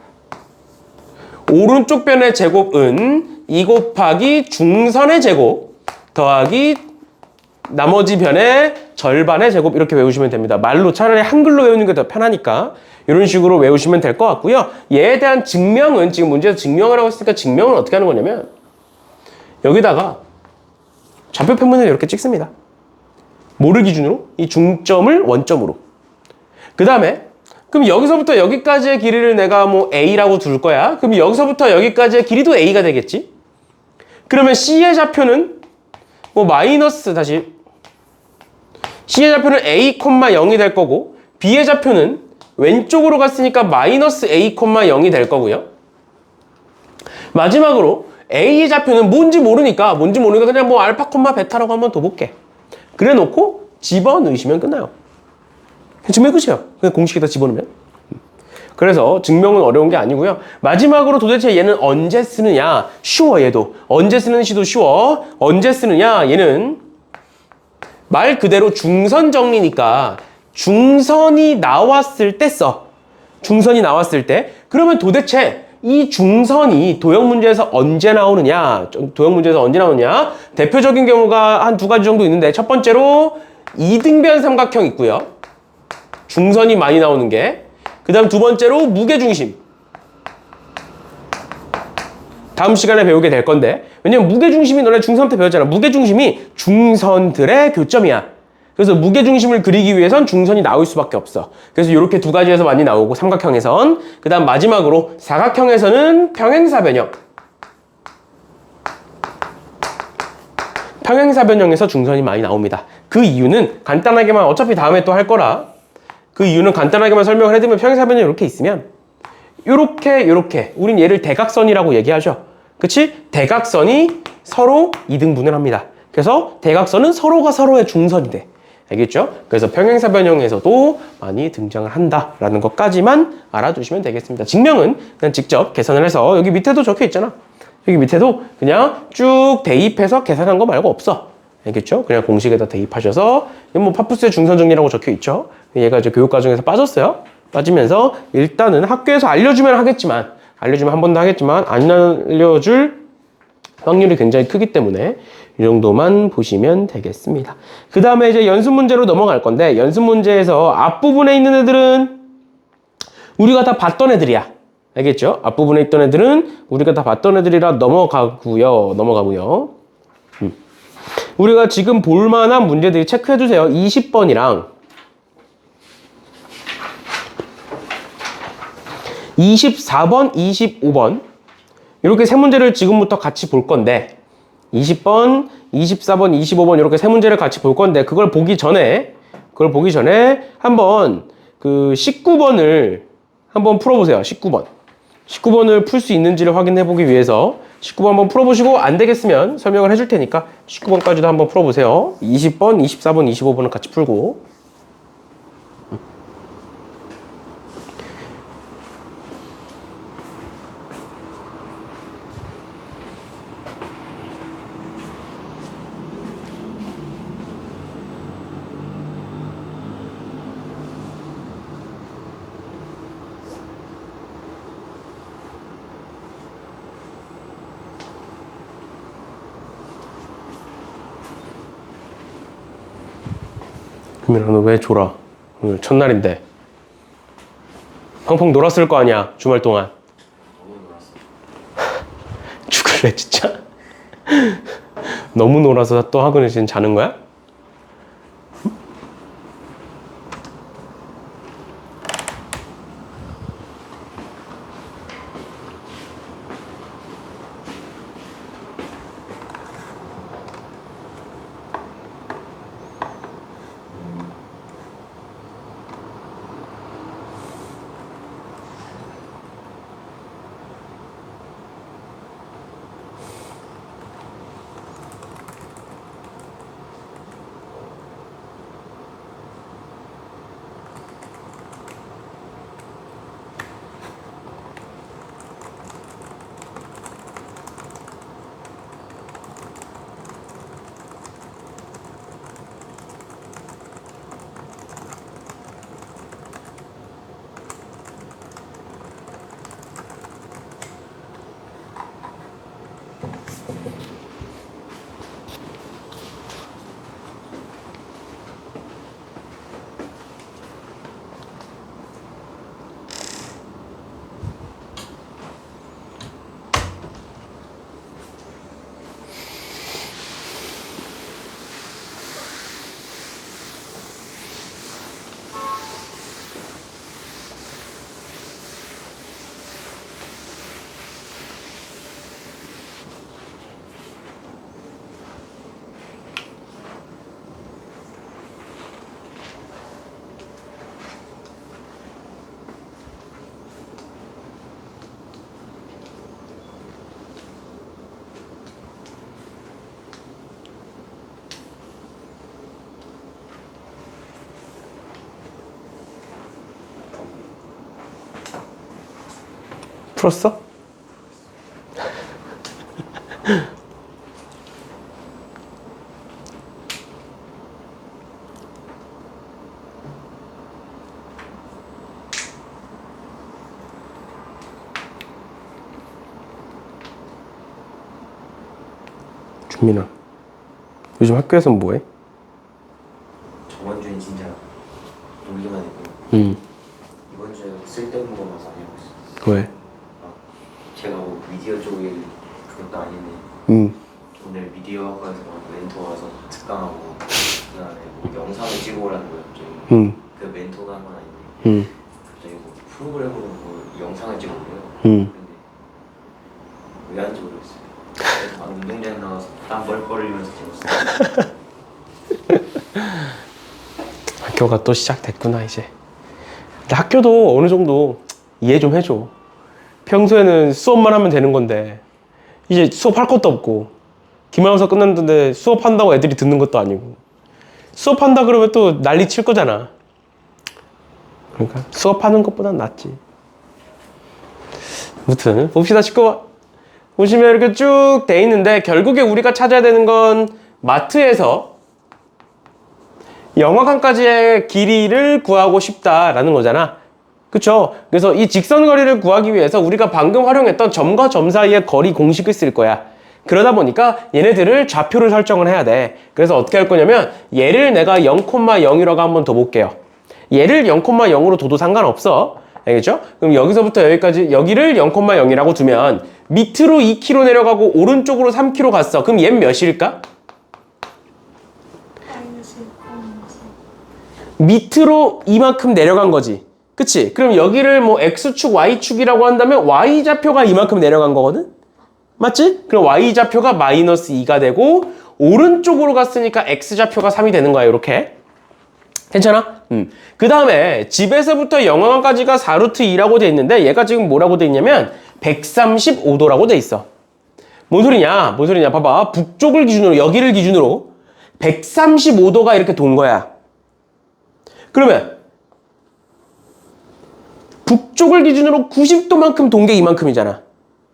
오른쪽 변의 제곱은 2 곱하기 중선의 제곱 더하기 나머지 변의 절반의 제곱 이렇게 외우시면 됩니다. 말로 차라리 한글로 외우는 게 더 편하니까 이런 식으로 외우시면 될 것 같고요. 얘에 대한 증명은 지금 문제에서 증명하라고 했으니까 증명은 어떻게 하는 거냐면 여기다가 좌표 평면을 이렇게 찍습니다. 뭐를 기준으로? 이 중점을 원점으로. 그 다음에 그럼 여기서부터 여기까지의 길이를 내가 뭐 A라고 둘 거야. 그럼 여기서부터 여기까지의 길이도 A가 되겠지? 그러면 C의 좌표는 뭐 마이너스 다시 C의 좌표는 A, 0이 될 거고 B의 좌표는 왼쪽으로 갔으니까 마이너스 A, 0이 될 거고요. 마지막으로 A의 좌표는 뭔지 모르니까 그냥 뭐 알파, 베타라고 한번 더 볼게. 그래 놓고 집어넣으시면 끝나요. 증명 끝이에요. 그냥 공식에다 집어넣으면. 그래서 증명은 어려운 게 아니고요. 마지막으로 도대체 얘는 언제 쓰느냐? 쉬워, 얘도. 언제 쓰는 시도 쉬워. 언제 쓰느냐? 얘는 말 그대로 중선 정리니까 중선이 나왔을 때 써. 중선이 나왔을 때. 그러면 도대체 이 중선이 도형 문제에서 언제 나오느냐? 도형 문제에서 언제 나오느냐? 대표적인 경우가 한 두 가지 정도 있는데 첫 번째로 이등변 삼각형 있고요. 중선이 많이 나오는 게. 그 다음 두 번째로 무게중심. 다음 시간에 배우게 될 건데 왜냐면 무게중심이 너네 중3 때 배웠잖아. 무게중심이 중선들의 교점이야. 그래서 무게중심을 그리기 위해선 중선이 나올 수밖에 없어. 그래서 이렇게 두 가지에서 많이 나오고 삼각형에선. 그 다음 마지막으로 사각형에서는 평행사변형. 평행사변형에서 중선이 많이 나옵니다. 그 이유는 간단하게만 어차피 다음에 또 할 거라 그 이유는 간단하게만 설명을 해드리면 평행사변형이 이렇게 있으면 요렇게 우린 얘를 대각선이라고 얘기하죠. 그치? 대각선이 서로 이등분을 합니다. 그래서 대각선은 서로가 서로의 중선이 돼. 알겠죠? 그래서 평행사변형에서도 많이 등장을 한다라는 것까지만 알아두시면 되겠습니다. 증명은 그냥 직접 계산을 해서 여기 밑에도 적혀 있잖아. 여기 밑에도 그냥 쭉 대입해서 계산한 거 말고 없어. 알겠죠? 그냥 공식에다 대입하셔서 뭐 파푸스의 중선 정리라고 적혀 있죠. 얘가 이제 교육 과정에서 빠졌어요. 빠지면서 일단은 학교에서 알려주면 하겠지만 알려주면 한 번 더 하겠지만 안 알려줄 확률이 굉장히 크기 때문에 이 정도만 보시면 되겠습니다. 그 다음에 이제 연습 문제로 넘어갈 건데 연습 문제에서 앞부분에 있는 애들은 우리가 다 봤던 애들이야. 알겠죠? 앞부분에 있던 애들은 우리가 다 봤던 애들이라 넘어가고요. 우리가 지금 볼만한 문제들이 체크해주세요. 20번이랑 24번, 25번 이렇게 세 문제를 지금부터 같이 볼 건데 20번, 24번, 25번 이렇게 세 문제를 같이 볼 건데 그걸 보기 전에 한번 그 19번을 한번 풀어보세요. 19번을 풀 수 있는지를 확인해 보기 위해서 19번 한번 풀어보시고 안 되겠으면 설명을 해줄 테니까 19번까지도 한번 풀어보세요. 20번, 24번, 25번은 같이 풀고 금민아 너 왜 졸아? 오늘 첫날인데 펑펑 놀았을 거 아니야 주말 동안. 너무 놀았어. 죽을래 진짜? 너무 놀아서 또 학원에 지금 자는 거야? 풀었어? 준민아, 요즘 학교에서는 뭐해? 저번 주엔 진짜 놀기만 했고 이번 주에 쓸데없는 것만 많이 하고 있어. 왜? 제가 뭐 미디어 쪽에 그것도 아닌데 오늘 미디어 학과에서 멘토 와서 특강하고 그다음에 뭐 영상을 찍어오라는 거예요. 갑자기 그 멘토가 한 건 아닌데 갑자기 뭐 프로그램으로 뭐 영상을 찍어오래요. 근데 왜 하는지 모르겠어요. 그래서 막 운동장 나와서 땀 뻘뻘 흘리면서 찍었어요. 학교가 또 시작됐구나 이제. 근데 학교도 어느 정도 이해 좀 해줘. 평소에는 수업만 하면 되는 건데 이제 수업할 것도 없고 기말고사 끝났는데 수업한다고 애들이 듣는 것도 아니고 수업한다 그러면 또 난리 칠 거잖아. 그러니까 수업하는 것보단 낫지. 아무튼 봅시다. 19번 보시면 이렇게 쭉 돼 있는데 결국에 우리가 찾아야 되는 건 마트에서 영화관까지의 길이를 구하고 싶다라는 거잖아. 그쵸? 그래서 이 직선거리를 구하기 위해서 우리가 방금 활용했던 점과 점 사이의 거리 공식을 쓸 거야. 그러다 보니까 얘네들을 좌표를 설정을 해야 돼. 그래서 어떻게 할 거냐면 얘를 내가 0,0이라고 한번 둬볼게요. 얘를 0,0으로 둬도 상관없어. 알겠죠? 그럼 여기서부터 여기까지 여기를 0,0이라고 두면 밑으로 2km 내려가고 오른쪽으로 3km 갔어. 그럼 얘는 몇일까? 밑으로 이만큼 내려간 거지. 그치? 그럼 여기를 뭐 X축, Y축이라고 한다면 Y좌표가 이만큼 내려간 거거든? 맞지? 그럼 Y좌표가 마이너스 2가 되고 오른쪽으로 갔으니까 X좌표가 3이 되는 거야. 이렇게. 괜찮아? 그 다음에 집에서부터 영화관까지가 4루트 2라고 돼 있는데 얘가 지금 뭐라고 돼 있냐면 135도라고 돼 있어. 뭔 소리냐? 뭔 소리냐? 봐봐. 북쪽을 기준으로 여기를 기준으로 135도가 이렇게 돈 거야. 그러면 북쪽을 기준으로 90도만큼 돈 게 이만큼이잖아.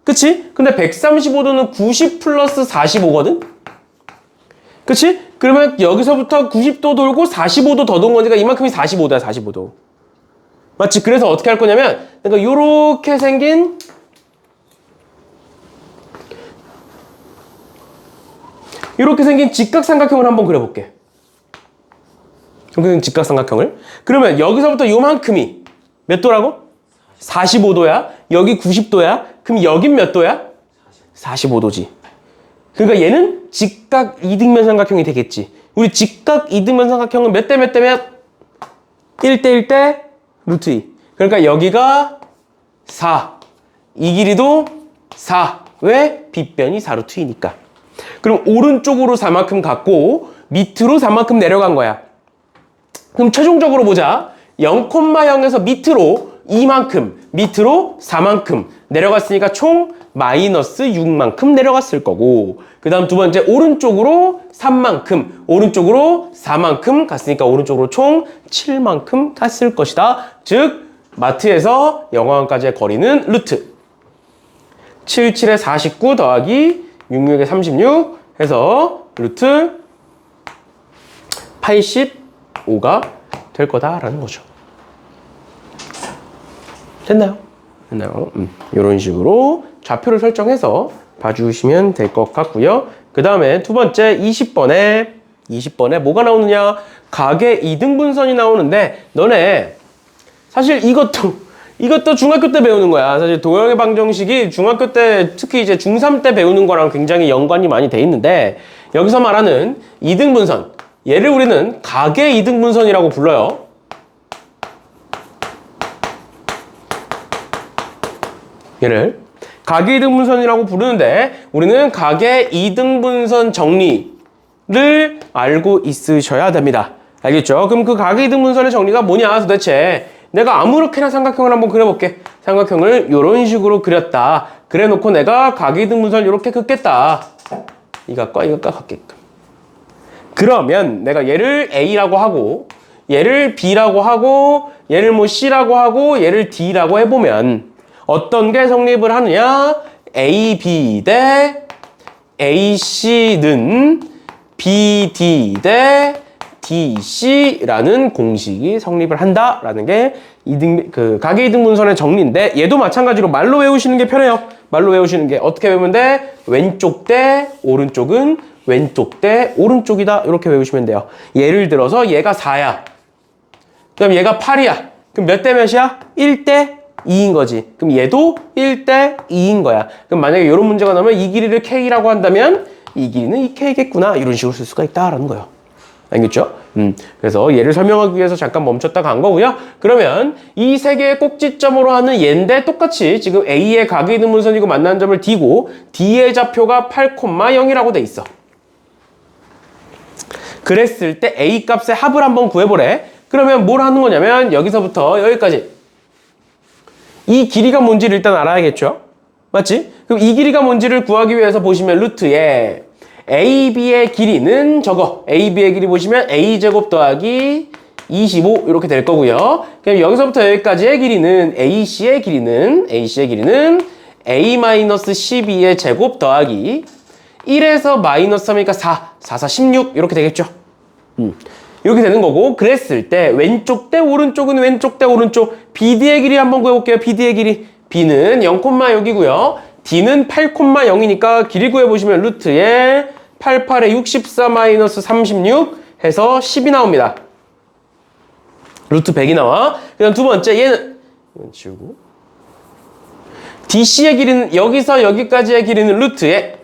그치? 근데 135도는 90 플러스 45거든? 그치? 그러면 여기서부터 90도 돌고 45도 더 돈 거니까 이만큼이 45도야, 45도. 맞지? 그래서 어떻게 할 거냐면, 그러니까 요렇게 생긴 직각삼각형을 한번 그려볼게. 이렇게 생긴 직각삼각형을. 그러면 여기서부터 요만큼이 몇 도라고? 45도야. 여기 90도야. 그럼 여긴 몇 도야? 45도지. 그러니까 얘는 직각 이등변 삼각형이 되겠지. 우리 직각 이등변 삼각형은 몇 대 몇 대면 1대 1대 루트 2. 그러니까 여기가 4. 이 길이도 4. 왜? 빗변이 4루트 2니까. 그럼 오른쪽으로 4만큼 갔고 밑으로 4만큼 내려간 거야. 그럼 최종적으로 보자. 0,0에서 밑으로 2만큼, 밑으로 4만큼 내려갔으니까 총 마이너스 6만큼 내려갔을 거고, 그 다음 두 번째 오른쪽으로 3만큼, 오른쪽으로 4만큼 갔으니까 오른쪽으로 총 7만큼 갔을 것이다. 즉 마트에서 영화관까지의 거리는 루트 77에 49 더하기 66에 36 해서 루트 85가 될 거다라는 거죠. 됐나요? 됐나요? 이런 식으로 좌표를 설정해서 봐주시면 될 것 같고요. 그 다음에 두 번째 20번에 뭐가 나오느냐? 각의 이등분선이 나오는데 너네 사실 이것도 중학교 때 배우는 거야. 사실 도형의 방정식이 중학교 때 특히 이제 중3 때 배우는 거랑 굉장히 연관이 많이 돼 있는데 여기서 말하는 이등분선 얘를 우리는 각의 이등분선이라고 불러요. 얘를 각의 이등분선이라고 부르는데 우리는 각의 이등분선 정리를 알고 있으셔야 됩니다. 알겠죠? 그럼 그 각의 이등분선의 정리가 뭐냐 도대체. 내가 아무렇게나 삼각형을 한번 그려볼게. 삼각형을 이런 식으로 그렸다. 그래놓고 내가 각의 이등분선을 이렇게 긋겠다. 이것과 이것과 같게끔. 그러면 내가 얘를 A라고 하고 얘를 B라고 하고 얘를 뭐 C라고 하고 얘를 D라고 해보면 어떤 게 성립을 하느냐? AB 대 AC는 BD 대 DC라는 공식이 성립을 한다라는 게 가계이등분선의 정리인데, 얘도 마찬가지로 말로 외우시는 게 편해요. 말로 외우시는 게 어떻게 외우면 돼? 왼쪽 대 오른쪽은 왼쪽 대 오른쪽이다, 이렇게 외우시면 돼요. 예를 들어서 얘가 4야. 그럼 얘가 8이야. 그럼 몇 대 몇이야? 1대 2인 거지. 그럼 얘도 1대 2인 거야. 그럼 만약에 이런 문제가 나오면 이 길이를 K라고 한다면 이 길이는 이 K겠구나, 이런 식으로 쓸 수가 있다라는 거예요. 알겠죠? 그래서 얘를 설명하기 위해서 잠깐 멈췄다 간 거고요. 그러면 이 세 개의 꼭지점으로 하는 얘인데, 똑같이 지금 A의 가계이등분선이고 만나는 점을 D고 D의 좌표가 8,0이라고 돼 있어. 그랬을 때 A 값의 합을 한번 구해보래. 그러면 뭘 하는 거냐면 여기서부터 여기까지 이 길이가 뭔지를 일단 알아야겠죠? 맞지? 그럼 이 길이가 뭔지를 구하기 위해서 보시면 루트에 AB의 길이는 저거, AB의 길이 보시면 A제곱 더하기 25 이렇게 될 거고요. 그럼 여기서부터 여기까지의 길이는 AC의 길이는 A-12의 제곱 더하기 1에서 마이너스 3이니까 4, 4, 16 이렇게 되겠죠. 이렇게 되는 거고, 그랬을 때 왼쪽 대 오른쪽은 왼쪽 대 오른쪽, BD의 길이 한번 구해볼게요. BD의 길이. B는 0,6이고요. D는 8,0이니까 길이 구해보시면 루트에 88에 64 마이너스 36 해서 10이 나옵니다. 루트 100이 나와. 그 다음 두 번째, 얘는 이건 지우고, DC의 길이는 여기서 여기까지의 길이는 루트에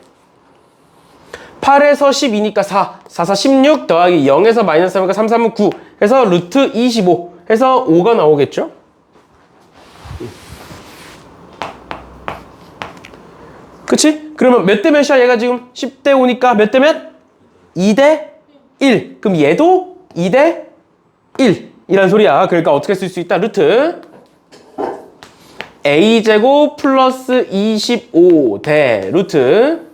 8에서 12니까 4, 4, 4, 16 더하기 0에서 마이너스 3이니까 3, 3은 9 해서 루트 25 해서 5가 나오겠죠? 그치? 그러면 몇 대 몇이야? 얘가 지금 10대 5니까 몇 대 몇? 2대 1. 그럼 얘도 2대 1 이란 소리야. 그러니까 어떻게 쓸 수 있다? 루트 A제곱 플러스 25 대 루트,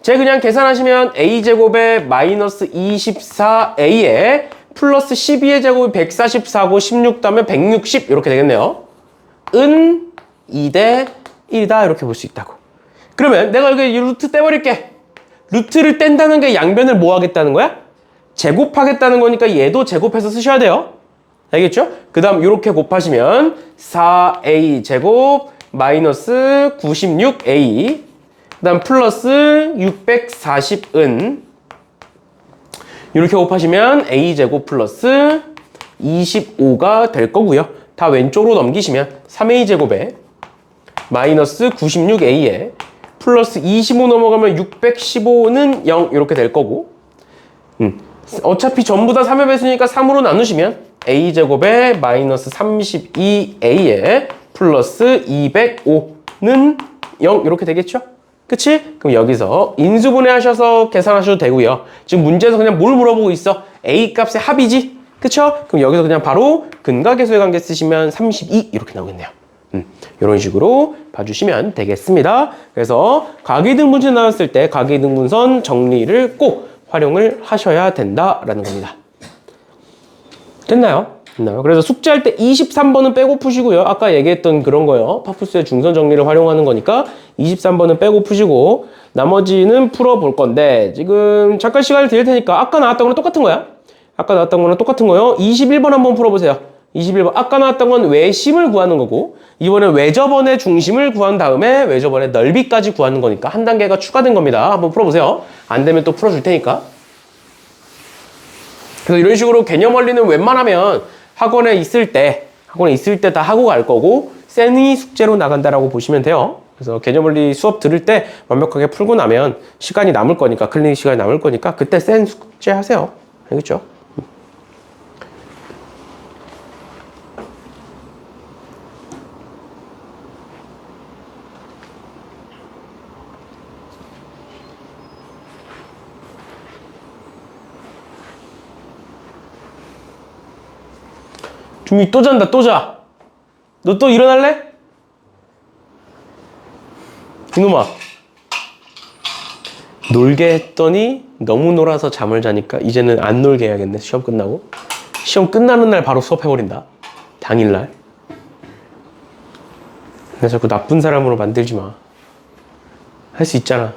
제 그냥 계산하시면 A제곱에 마이너스 24A에 플러스 12의 제곱이 144고 16 더하면 160 이렇게 되겠네요. 은 2대 1이다 이렇게 볼 수 있다고. 그러면 내가 여기 루트 떼버릴게. 루트를 뗀다는 게 양변을 뭐 하겠다는 거야? 제곱하겠다는 거니까 얘도 제곱해서 쓰셔야 돼요. 알겠죠? 그 다음 이렇게 곱하시면 4A 제곱 마이너스 96A 그 다음 플러스 640은 이렇게 곱하시면 A제곱 플러스 25가 될 거고요. 다 왼쪽으로 넘기시면 3A제곱에 마이너스 96A에 플러스 25 넘어가면 615는 0 이렇게 될 거고, 어차피 전부 다 3의 배수니까 3으로 나누시면 A제곱에 마이너스 32A에 플러스 205는 0 이렇게 되겠죠? 그치? 그럼 여기서 인수분해 하셔서 계산하셔도 되고요. 지금 문제에서 그냥 뭘 물어보고 있어? A 값의 합이지? 그쵸? 그럼 여기서 그냥 바로 근각계수의 관계 쓰시면 32 이렇게 나오겠네요. 이런 식으로 봐주시면 되겠습니다. 그래서 가계등분선 나왔을 때 가계등분선 정리를 꼭 활용을 하셔야 된다라는 겁니다. 됐나요? 그래서 숙제할 때 23번은 빼고 푸시고요. 아까 얘기했던 그런 거요. 파푸스의 중선 정리를 활용하는 거니까 23번은 빼고 푸시고 나머지는 풀어볼 건데, 지금 잠깐 시간을 드릴 테니까 아까 나왔던 거랑 똑같은 거야. 아까 나왔던 거랑 똑같은 거요. 21번 한번 풀어보세요. 21번. 아까 나왔던 건 외심을 구하는 거고, 이번엔 외접원의 중심을 구한 다음에 외접원의 넓이까지 구하는 거니까 한 단계가 추가된 겁니다. 한번 풀어보세요. 안 되면 또 풀어줄 테니까. 그래서 이런 식으로 개념 원리는 웬만하면 학원에 있을 때 다 하고 갈 거고, 세미 숙제로 나간다라고 보시면 돼요. 그래서 개념 원리 수업 들을 때 완벽하게 풀고 나면 시간이 남을 거니까, 클리닉 시간이 남을 거니까 그때 센 숙제 하세요. 알겠죠? 준비 또 잔다, 또 자. 너 또 일어날래? 이놈아. 놀게 했더니 너무 놀아서 잠을 자니까 이제는 안 놀게 해야겠네. 시험 끝나고. 시험 끝나는 날 바로 수업해버린다. 당일날. 나 자꾸 나쁜 사람으로 만들지 마. 할 수 있잖아.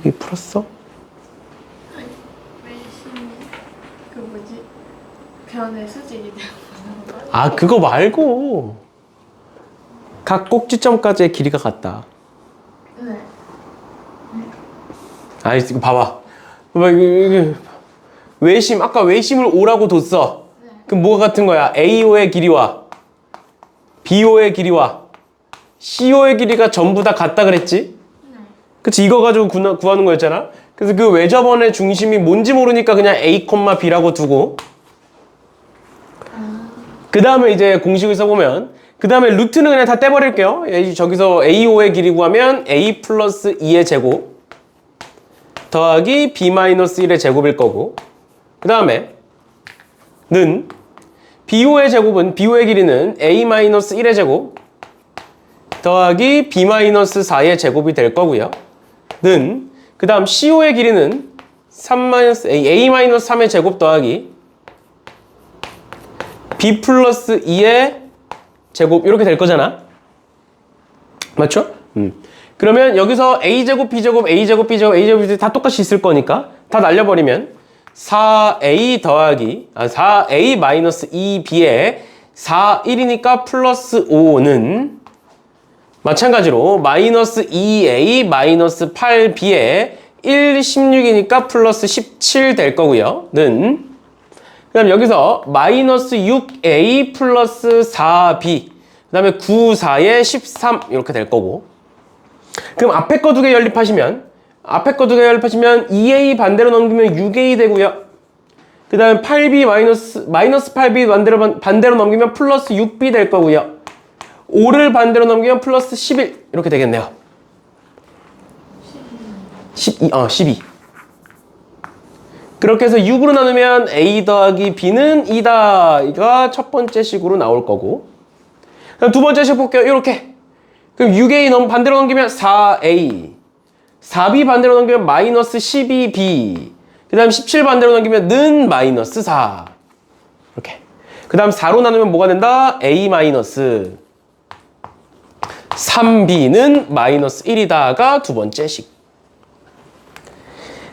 여기 풀었어? 아니, 외신 그 뭐지? 변의 수직이 되는 거야? 아, 그거 말고 각 꼭지점까지의 길이가 같다. 네. 아이, 이거 봐봐. 외심, 아까 외심을 O라고 뒀어. 네. 그럼 뭐가 같은 거야? AO의 길이와 BO의 길이와 CO의 길이가 전부 다 같다 그랬지? 네. 그치? 이거 가지고 구하는 거였잖아? 그래서 그 외접원의 중심이 뭔지 모르니까 그냥 A, B라고 두고 그 다음에 이제 공식을 써보면 그 다음에 루트는 그냥 다 떼버릴게요. 저기서 AO의 길이 구하면 A 플러스 2의 제곱 더하기 B 마이너스 1의 제곱일 거고 그 다음에 는 BO의 제곱은 BO의 길이는 A 마이너스 1의 제곱 더하기 B 마이너스 4의 제곱이 될 거고요. 는 그 다음 CO의 길이는 3 마이너스 A 마이너스 3의 제곱 더하기 B 플러스 2의 제곱 이렇게 될 거잖아. 맞죠? 그러면 여기서 A제곱, B제곱, A제곱, B제곱, A제곱, B제곱 다 똑같이 있을 거니까 다 날려버리면 4A 더하기 4A 마이너스 2B에 4, 1이니까 플러스 5는 마찬가지로 마이너스 2A 마이너스 8B에 1, 16이니까 플러스 17 될 거고요. 는 그다음 여기서 마이너스 6A 플러스 4B 그 다음에 9, 4에 13 이렇게 될 거고 그럼 앞에 거 두 개 연립하시면 2A 반대로 넘기면 6A 되고요. 그 다음에 8B 마이너스 8B 반대로 넘기면 플러스 6B 될 거고요. 5를 반대로 넘기면 플러스 11 이렇게 되겠네요. 12. 그렇게 해서 6으로 나누면 A 더하기 B는 2다. 이가 첫 번째 식으로 나올 거고. 그럼 두 번째 식 볼게요. 이렇게. 그럼 6A 반대로 넘기면 4A. 4B 반대로 넘기면 마이너스 12B. 그 다음 17 반대로 넘기면 는 마이너스 4. 이렇게. 그 다음 4로 나누면 뭐가 된다? A 마이너스 3B는 마이너스 1이다가 두 번째 식.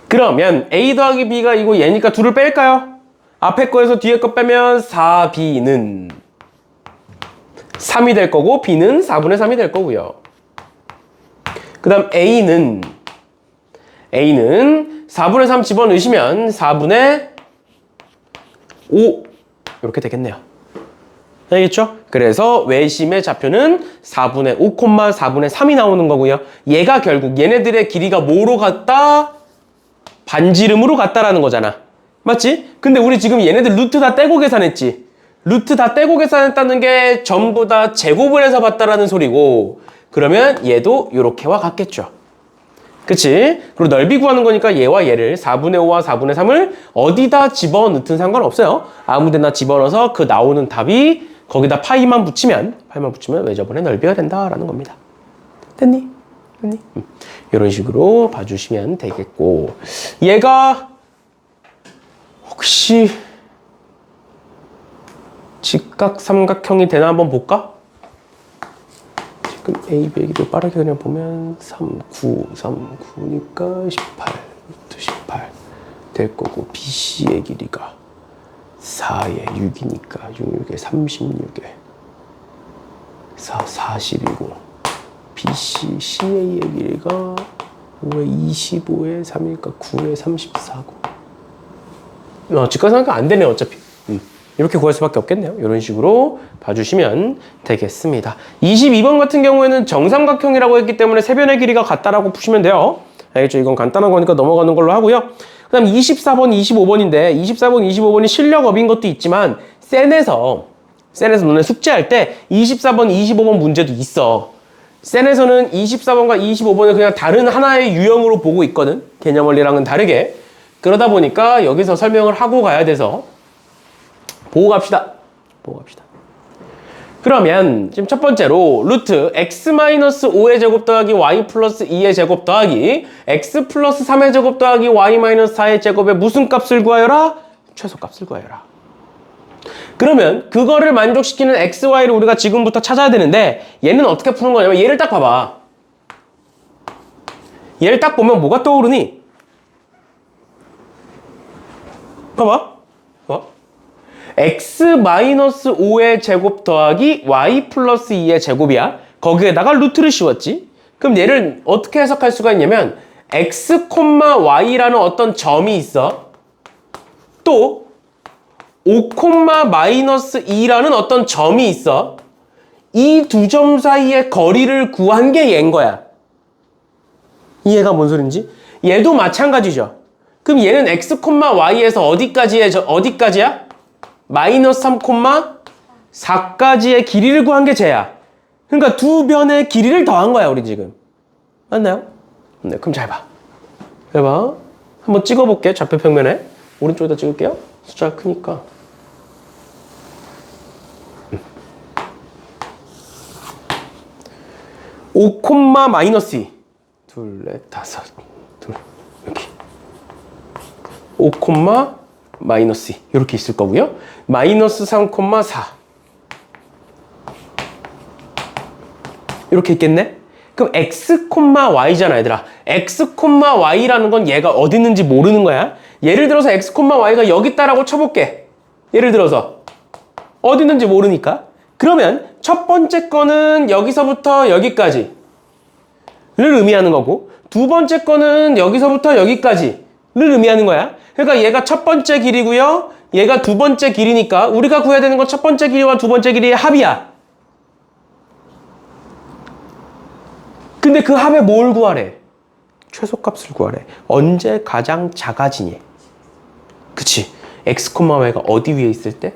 그러면 A 더하기 B가 이거 얘니까 둘을 뺄까요? 앞에 거에서 뒤에 거 빼면 4B는 3이 될 거고 B는 4분의 3이 될 거고요. 그 다음 A는 4분의 3 집어넣으시면 4분의 5 이렇게 되겠네요. 알겠죠? 그래서 외심의 좌표는 4분의 5, 4분의 3이 나오는 거고요. 얘가 결국 얘네들의 길이가 뭐로 같다? 반지름으로 같다라는 거잖아. 맞지? 근데 우리 지금 얘네들 루트 다 떼고 계산했지. 루트 다 떼고 계산했다는 게 전부 다 제곱을 해서 봤다라는 소리고, 그러면 얘도 요렇게와 같겠죠. 그치? 그리고 넓이 구하는 거니까 얘와 얘를 4분의 5와 4분의 3을 어디다 집어넣든 상관없어요. 아무데나 집어넣어서 그 나오는 답이 거기다 파이만 붙이면 외접원의 넓이가 된다라는 겁니다. 됐니? 이런 식으로 봐주시면 되겠고, 얘가 혹시 직각삼각형이 되나 한번 볼까? 지금 A, B, 얘기도 빠르게 그냥 보면 3, 9, 3, 9니까 18, 18 될 거고, BC의 길이가 4에 6이니까 6에 36에 4, 40이고, BC, CA의 길이가 5에 25에 3이니까 9에 34고. 직각삼각형 안 되네 어차피. 이렇게 구할 수밖에 없겠네요. 이런 식으로 봐주시면 되겠습니다. 22번 같은 경우에는 정삼각형이라고 했기 때문에 세변의 길이가 같다라고 푸시면 돼요. 알겠죠? 이건 간단한 거니까 넘어가는 걸로 하고요. 그 다음 24번, 25번인데 24번, 25번이 실력업인 것도 있지만 센에서 너네 숙제할 때 24번, 25번 문제도 있어. 센에서는 24번과 25번을 그냥 다른 하나의 유형으로 보고 있거든. 개념 원리랑은 다르게. 그러다 보니까 여기서 설명을 하고 가야 돼서 보고 갑시다. 그러면 지금 첫 번째로 루트 x-5의 제곱 더하기 y 플러스 2의 제곱 더하기 x 플러스 3의 제곱 더하기 y 마이너스 4의 제곱의 무슨 값을 구하여라? 최소값을 구하여라. 그러면 그거를 만족시키는 x, y를 우리가 지금부터 찾아야 되는데, 얘는 어떻게 푸는 거냐면 얘를 딱 봐봐. 얘를 딱 보면 뭐가 떠오르니? 봐봐. x-5의 제곱 더하기 y 플러스 2의 제곱이야. 거기에다가 루트를 씌웠지. 그럼 얘를 어떻게 해석할 수가 있냐면 x, y라는 어떤 점이 있어. 또 5, 마이너스 2라는 어떤 점이 있어. 이 두 점 사이의 거리를 구한 게 얘인 거야. 이해가 뭔 소린지? 얘도 마찬가지죠. 그럼 얘는 x, y에서 어디까지야? 마이너스 3, 4까지의 길이를 구한 게 쟤야. 그러니까 두 변의 길이를 더한 거야, 우리 지금. 맞나요? 네, 그럼 잘 봐. 해봐. 한번 찍어볼게, 좌표 평면에. 오른쪽에다 찍을게요. 숫자가 크니까. 5, 마이너스 2. 둘, 넷, 다섯. 둘, 여기. 5, 마이너스 2. 이렇게 있을 거고요. 마이너스 3, 4. 이렇게 있겠네? 그럼 x, y잖아, 얘들아. x, y라는 건 얘가 어디 있는지 모르는 거야. 예를 들어서 x, y가 여기 있다라고 쳐볼게. 예를 들어서. 어디 있는지 모르니까. 그러면 첫 번째 거는 여기서부터 여기까지를 의미하는 거고, 두 번째 거는 여기서부터 여기까지를 의미하는 거야. 그러니까 얘가 첫 번째 길이고요. 얘가 두 번째 길이니까 우리가 구해야 되는 건 첫 번째 길이와 두 번째 길이의 합이야. 근데 그 합에 뭘 구하래? 최소값을 구하래. 언제 가장 작아지니? 그치? x, y가 어디 위에 있을 때?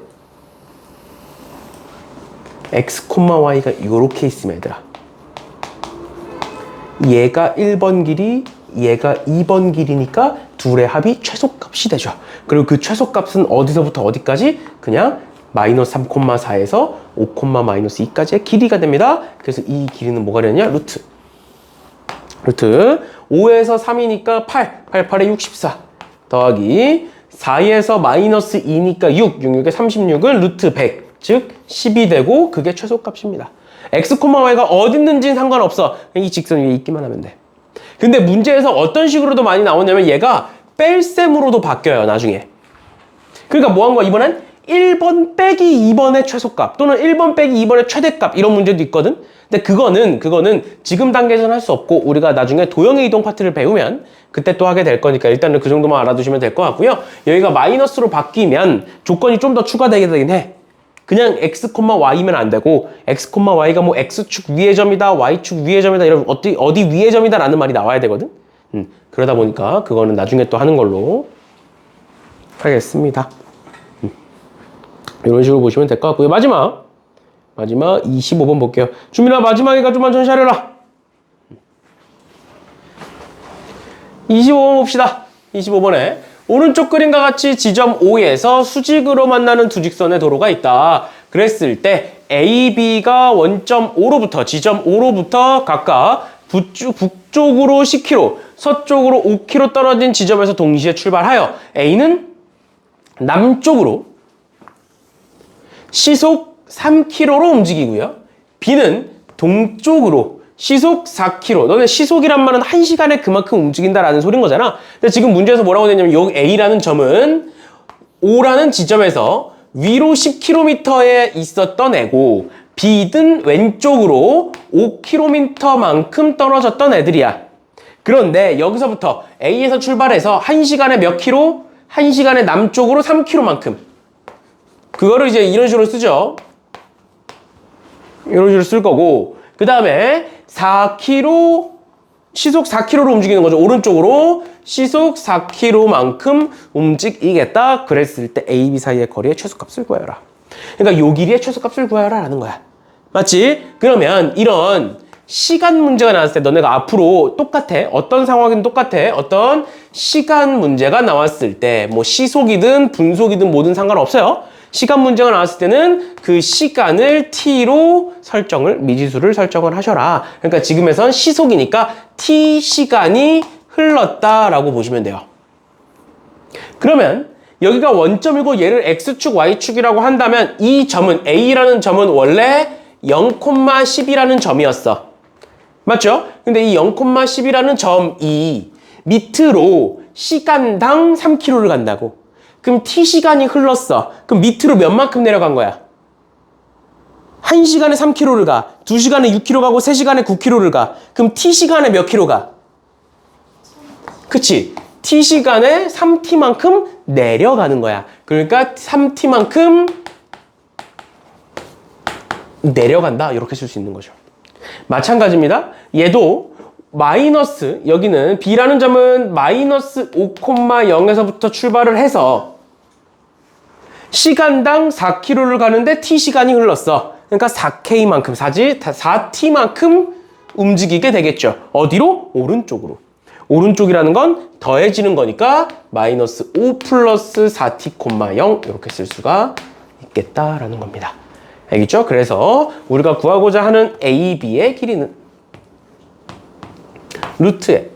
x, y가 이렇게 있으면 얘들아. 얘가 1번 길이, 얘가 2번 길이니까 둘의 합이 최소값이 되죠. 그리고 그 최소값은 어디서부터 어디까지? 그냥 마이너스 3, 4에서 5, 마이너스 2까지의 길이가 됩니다. 그래서 이 길이는 뭐가 되느냐? 루트 5에서 3이니까 8, 8에 64 더하기 4에서 마이너스 2니까 6, 6에 36은 루트 100, 즉 10이 되고 그게 최소값입니다. x, y가 어디 있는지는 상관없어. 이 직선 위에 있기만 하면 돼. 근데 문제에서 어떤 식으로도 많이 나오냐면 얘가 뺄셈으로도 바뀌어요, 나중에. 그러니까 뭐 한 거야, 이번엔? 1번 빼기 2번의 최소값 또는 1번 빼기 2번의 최대값, 이런 문제도 있거든. 근데 그거는 지금 단계에서는 할 수 없고 우리가 나중에 도형의 이동 파트를 배우면 그때 또 하게 될 거니까 일단은 그 정도만 알아두시면 될 것 같고요. 여기가 마이너스로 바뀌면 조건이 좀 더 추가되게 되긴 해. 그냥 x, y면 안 되고 x, y가 뭐 x축 위의 점이다, y축 위의 점이다 이런 어디 위의 점이다 라는 말이 나와야 되거든. 그러다 보니까 그거는 나중에 또 하는 걸로 하겠습니다. 이런 식으로 보시면 될 것 같고요. 마지막 25번 볼게요. 주민아 마지막이가 좀만 정신 차려라. 25번 봅시다. 25번에 오른쪽 그림과 같이 지점 O에서 수직으로 만나는 두 직선의 도로가 있다. 그랬을 때 A, B가 원점 O로부터 지점 O로부터 각각 북쪽으로 10km, 서쪽으로 5km 떨어진 지점에서 동시에 출발하여 A는 남쪽으로 시속 3km로 움직이고요. B는 동쪽으로 시속 4km. 너네 시속이란 말은 1시간에 그만큼 움직인다라는 소린 거잖아. 근데 지금 문제에서 뭐라고 되냐면 요 A라는 점은 O라는 지점에서 위로 10km에 있었던 애고 B는 왼쪽으로 5km만큼 떨어졌던 애들이야. 그런데 여기서부터 A에서 출발해서 1시간에 몇 킬로? 1시간에 남쪽으로 3km만큼. 그거를 이제 이런 식으로 쓰죠. 이런 식으로 쓸 거고 그 다음에 4km 시속 4km로 움직이는 거죠. 오른쪽으로 시속 4km만큼 움직이겠다. 그랬을 때 A, B 사이의 거리의 최소값을 구하여라. 그러니까 요 길이의 최소값을 구하여라 라는 거야. 맞지? 그러면 이런 시간 문제가 나왔을 때 너네가 앞으로 똑같아. 어떤 상황이든 똑같아. 어떤 시간 문제가 나왔을 때 뭐 시속이든 분속이든 뭐든 상관없어요. 시간 문제가 나왔을 때는 그 시간을 t로 미지수를 설정을 하셔라. 그러니까 지금에선 시속이니까 t 시간이 흘렀다라고 보시면 돼요. 그러면 여기가 원점이고 얘를 x축, y축이라고 한다면 이 점은 A라는 점은 원래 0,10이라는 점이었어. 맞죠? 근데 이 0,10이라는 점이 밑으로 시간당 3km를 간다고. 그럼 t시간이 흘렀어. 그럼 밑으로 몇 만큼 내려간 거야? 1시간에 3km를 가. 2시간에 6km 가고 3시간에 9km를 가. 그럼 t시간에 몇 킬로 가? 그치? t시간에 3t만큼 내려가는 거야. 그러니까 3t만큼 내려간다. 이렇게 쓸 수 있는 거죠. 마찬가지입니다. 얘도 마이너스, 여기는 B라는 점은 마이너스 5,0에서부터 출발을 해서 시간당 4km를 가는데 t시간이 흘렀어. 그러니까 4K만큼, 4T만큼 움직이게 되겠죠. 어디로? 오른쪽으로. 오른쪽이라는 건 더해지는 거니까 마이너스 5 플러스 4T,0 이렇게 쓸 수가 있겠다라는 겁니다. 알겠죠? 그래서 우리가 구하고자 하는 A, B의 길이는 루트에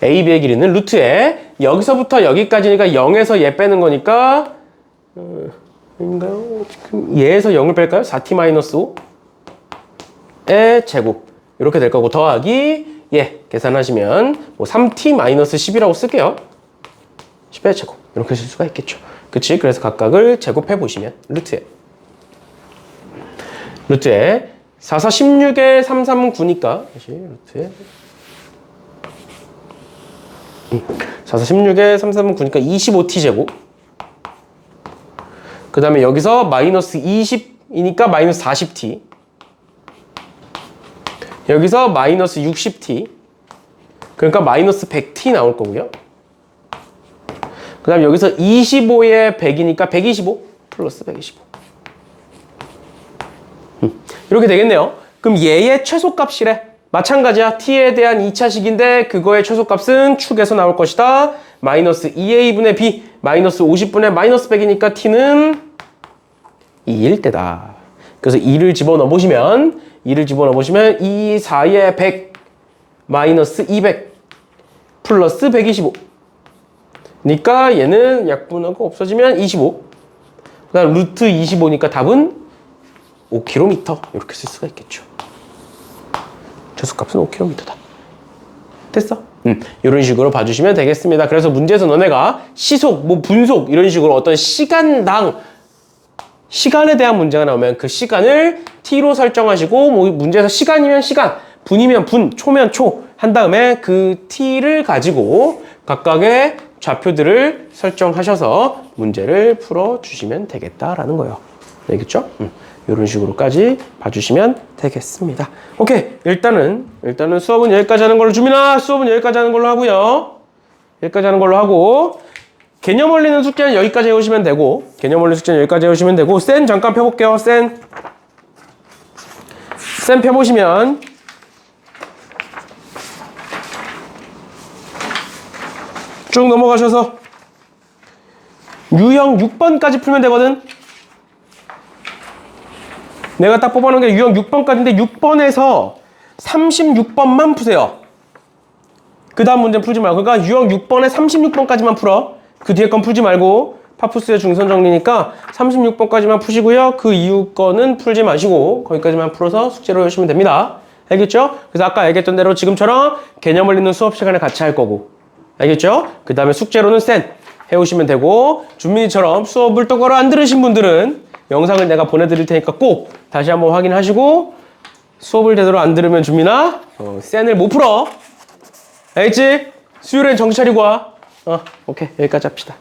A, B의 길이는 루트에 여기서부터 여기까지니까 0에서 얘 빼는 거니까 인가요? 지금 얘에서 0을 뺄까요? 4t-5의 제곱 이렇게 될 거고 더하기 계산하시면 뭐 3t-10이라고 쓸게요. 10의 제곱 이렇게 쓸 수가 있겠죠. 그치? 그래서 각각을 제곱해 보시면 루트에 4, 4, 16에 3, 3은 9니까 다시 루트에 4, 4, 16에 3, 3은 9니까 25t 제곱 그 다음에 여기서 마이너스 20이니까 마이너스 40t 여기서 마이너스 60t 그러니까 마이너스 100t 나올 거고요. 그 다음에 여기서 25에 100이니까 125 플러스 125 이렇게 되겠네요. 그럼 얘의 최소값이래. 마찬가지야. t에 대한 2차식인데 그거의 최소값은 축에서 나올 것이다. 마이너스 2a분의 b 마이너스 50분의 마이너스 100이니까 t는 2일 때다. 그래서 2를 집어넣어 보시면 2, 4에 100 마이너스 200 플러스 125 니까 얘는 약분하고 없어지면 25 그 다음 루트 25니까 답은 5km 이렇게 쓸 수가 있겠죠. 최소값은 5km다. 됐어? 이런 식으로 봐주시면 되겠습니다. 그래서 문제에서 너네가 시속, 뭐 분속 이런 식으로 어떤 시간당 시간에 대한 문제가 나오면 그 시간을 t로 설정하시고 뭐 문제에서 시간이면 시간, 분이면 분, 초면 초 한 다음에 그 t를 가지고 각각의 좌표들을 설정하셔서 문제를 풀어주시면 되겠다라는 거예요. 알겠죠? 이런 식으로까지 봐주시면 되겠습니다. 오케이. 일단은 수업은 여기까지 하는 걸로, 주민아, 수업은 여기까지 하는 걸로 하고요. 여기까지 하는 걸로 하고, 개념 원리는 숙제는 여기까지 해오시면 되고, 센 잠깐 펴볼게요. 센 펴보시면 쭉 넘어가셔서 유형 6번까지 풀면 되거든. 내가 딱 뽑아놓은 게 유형 6번까지인데 6번에서 36번만 푸세요. 그 다음 문제는 풀지 말고. 그러니까 유형 6번에 36번까지만 풀어. 그 뒤에 건 풀지 말고. 파푸스의 중선 정리니까 36번까지만 푸시고요. 그 이후 거는 풀지 마시고 거기까지만 풀어서 숙제로 해주시면 됩니다. 알겠죠? 그래서 아까 얘기했던 대로 지금처럼 개념 원리는 수업 시간에 같이 할 거고. 알겠죠? 그 다음에 숙제로는 센 해오시면 되고, 준민이처럼 수업을 똑바로 안 들으신 분들은 영상을 내가 보내드릴 테니까 꼭 다시 한번 확인하시고, 수업을 제대로 안 들으면 준민아 센을 못 풀어. 알겠지? 수요일엔 정신 차리고 와. 오케이. 여기까지 합시다.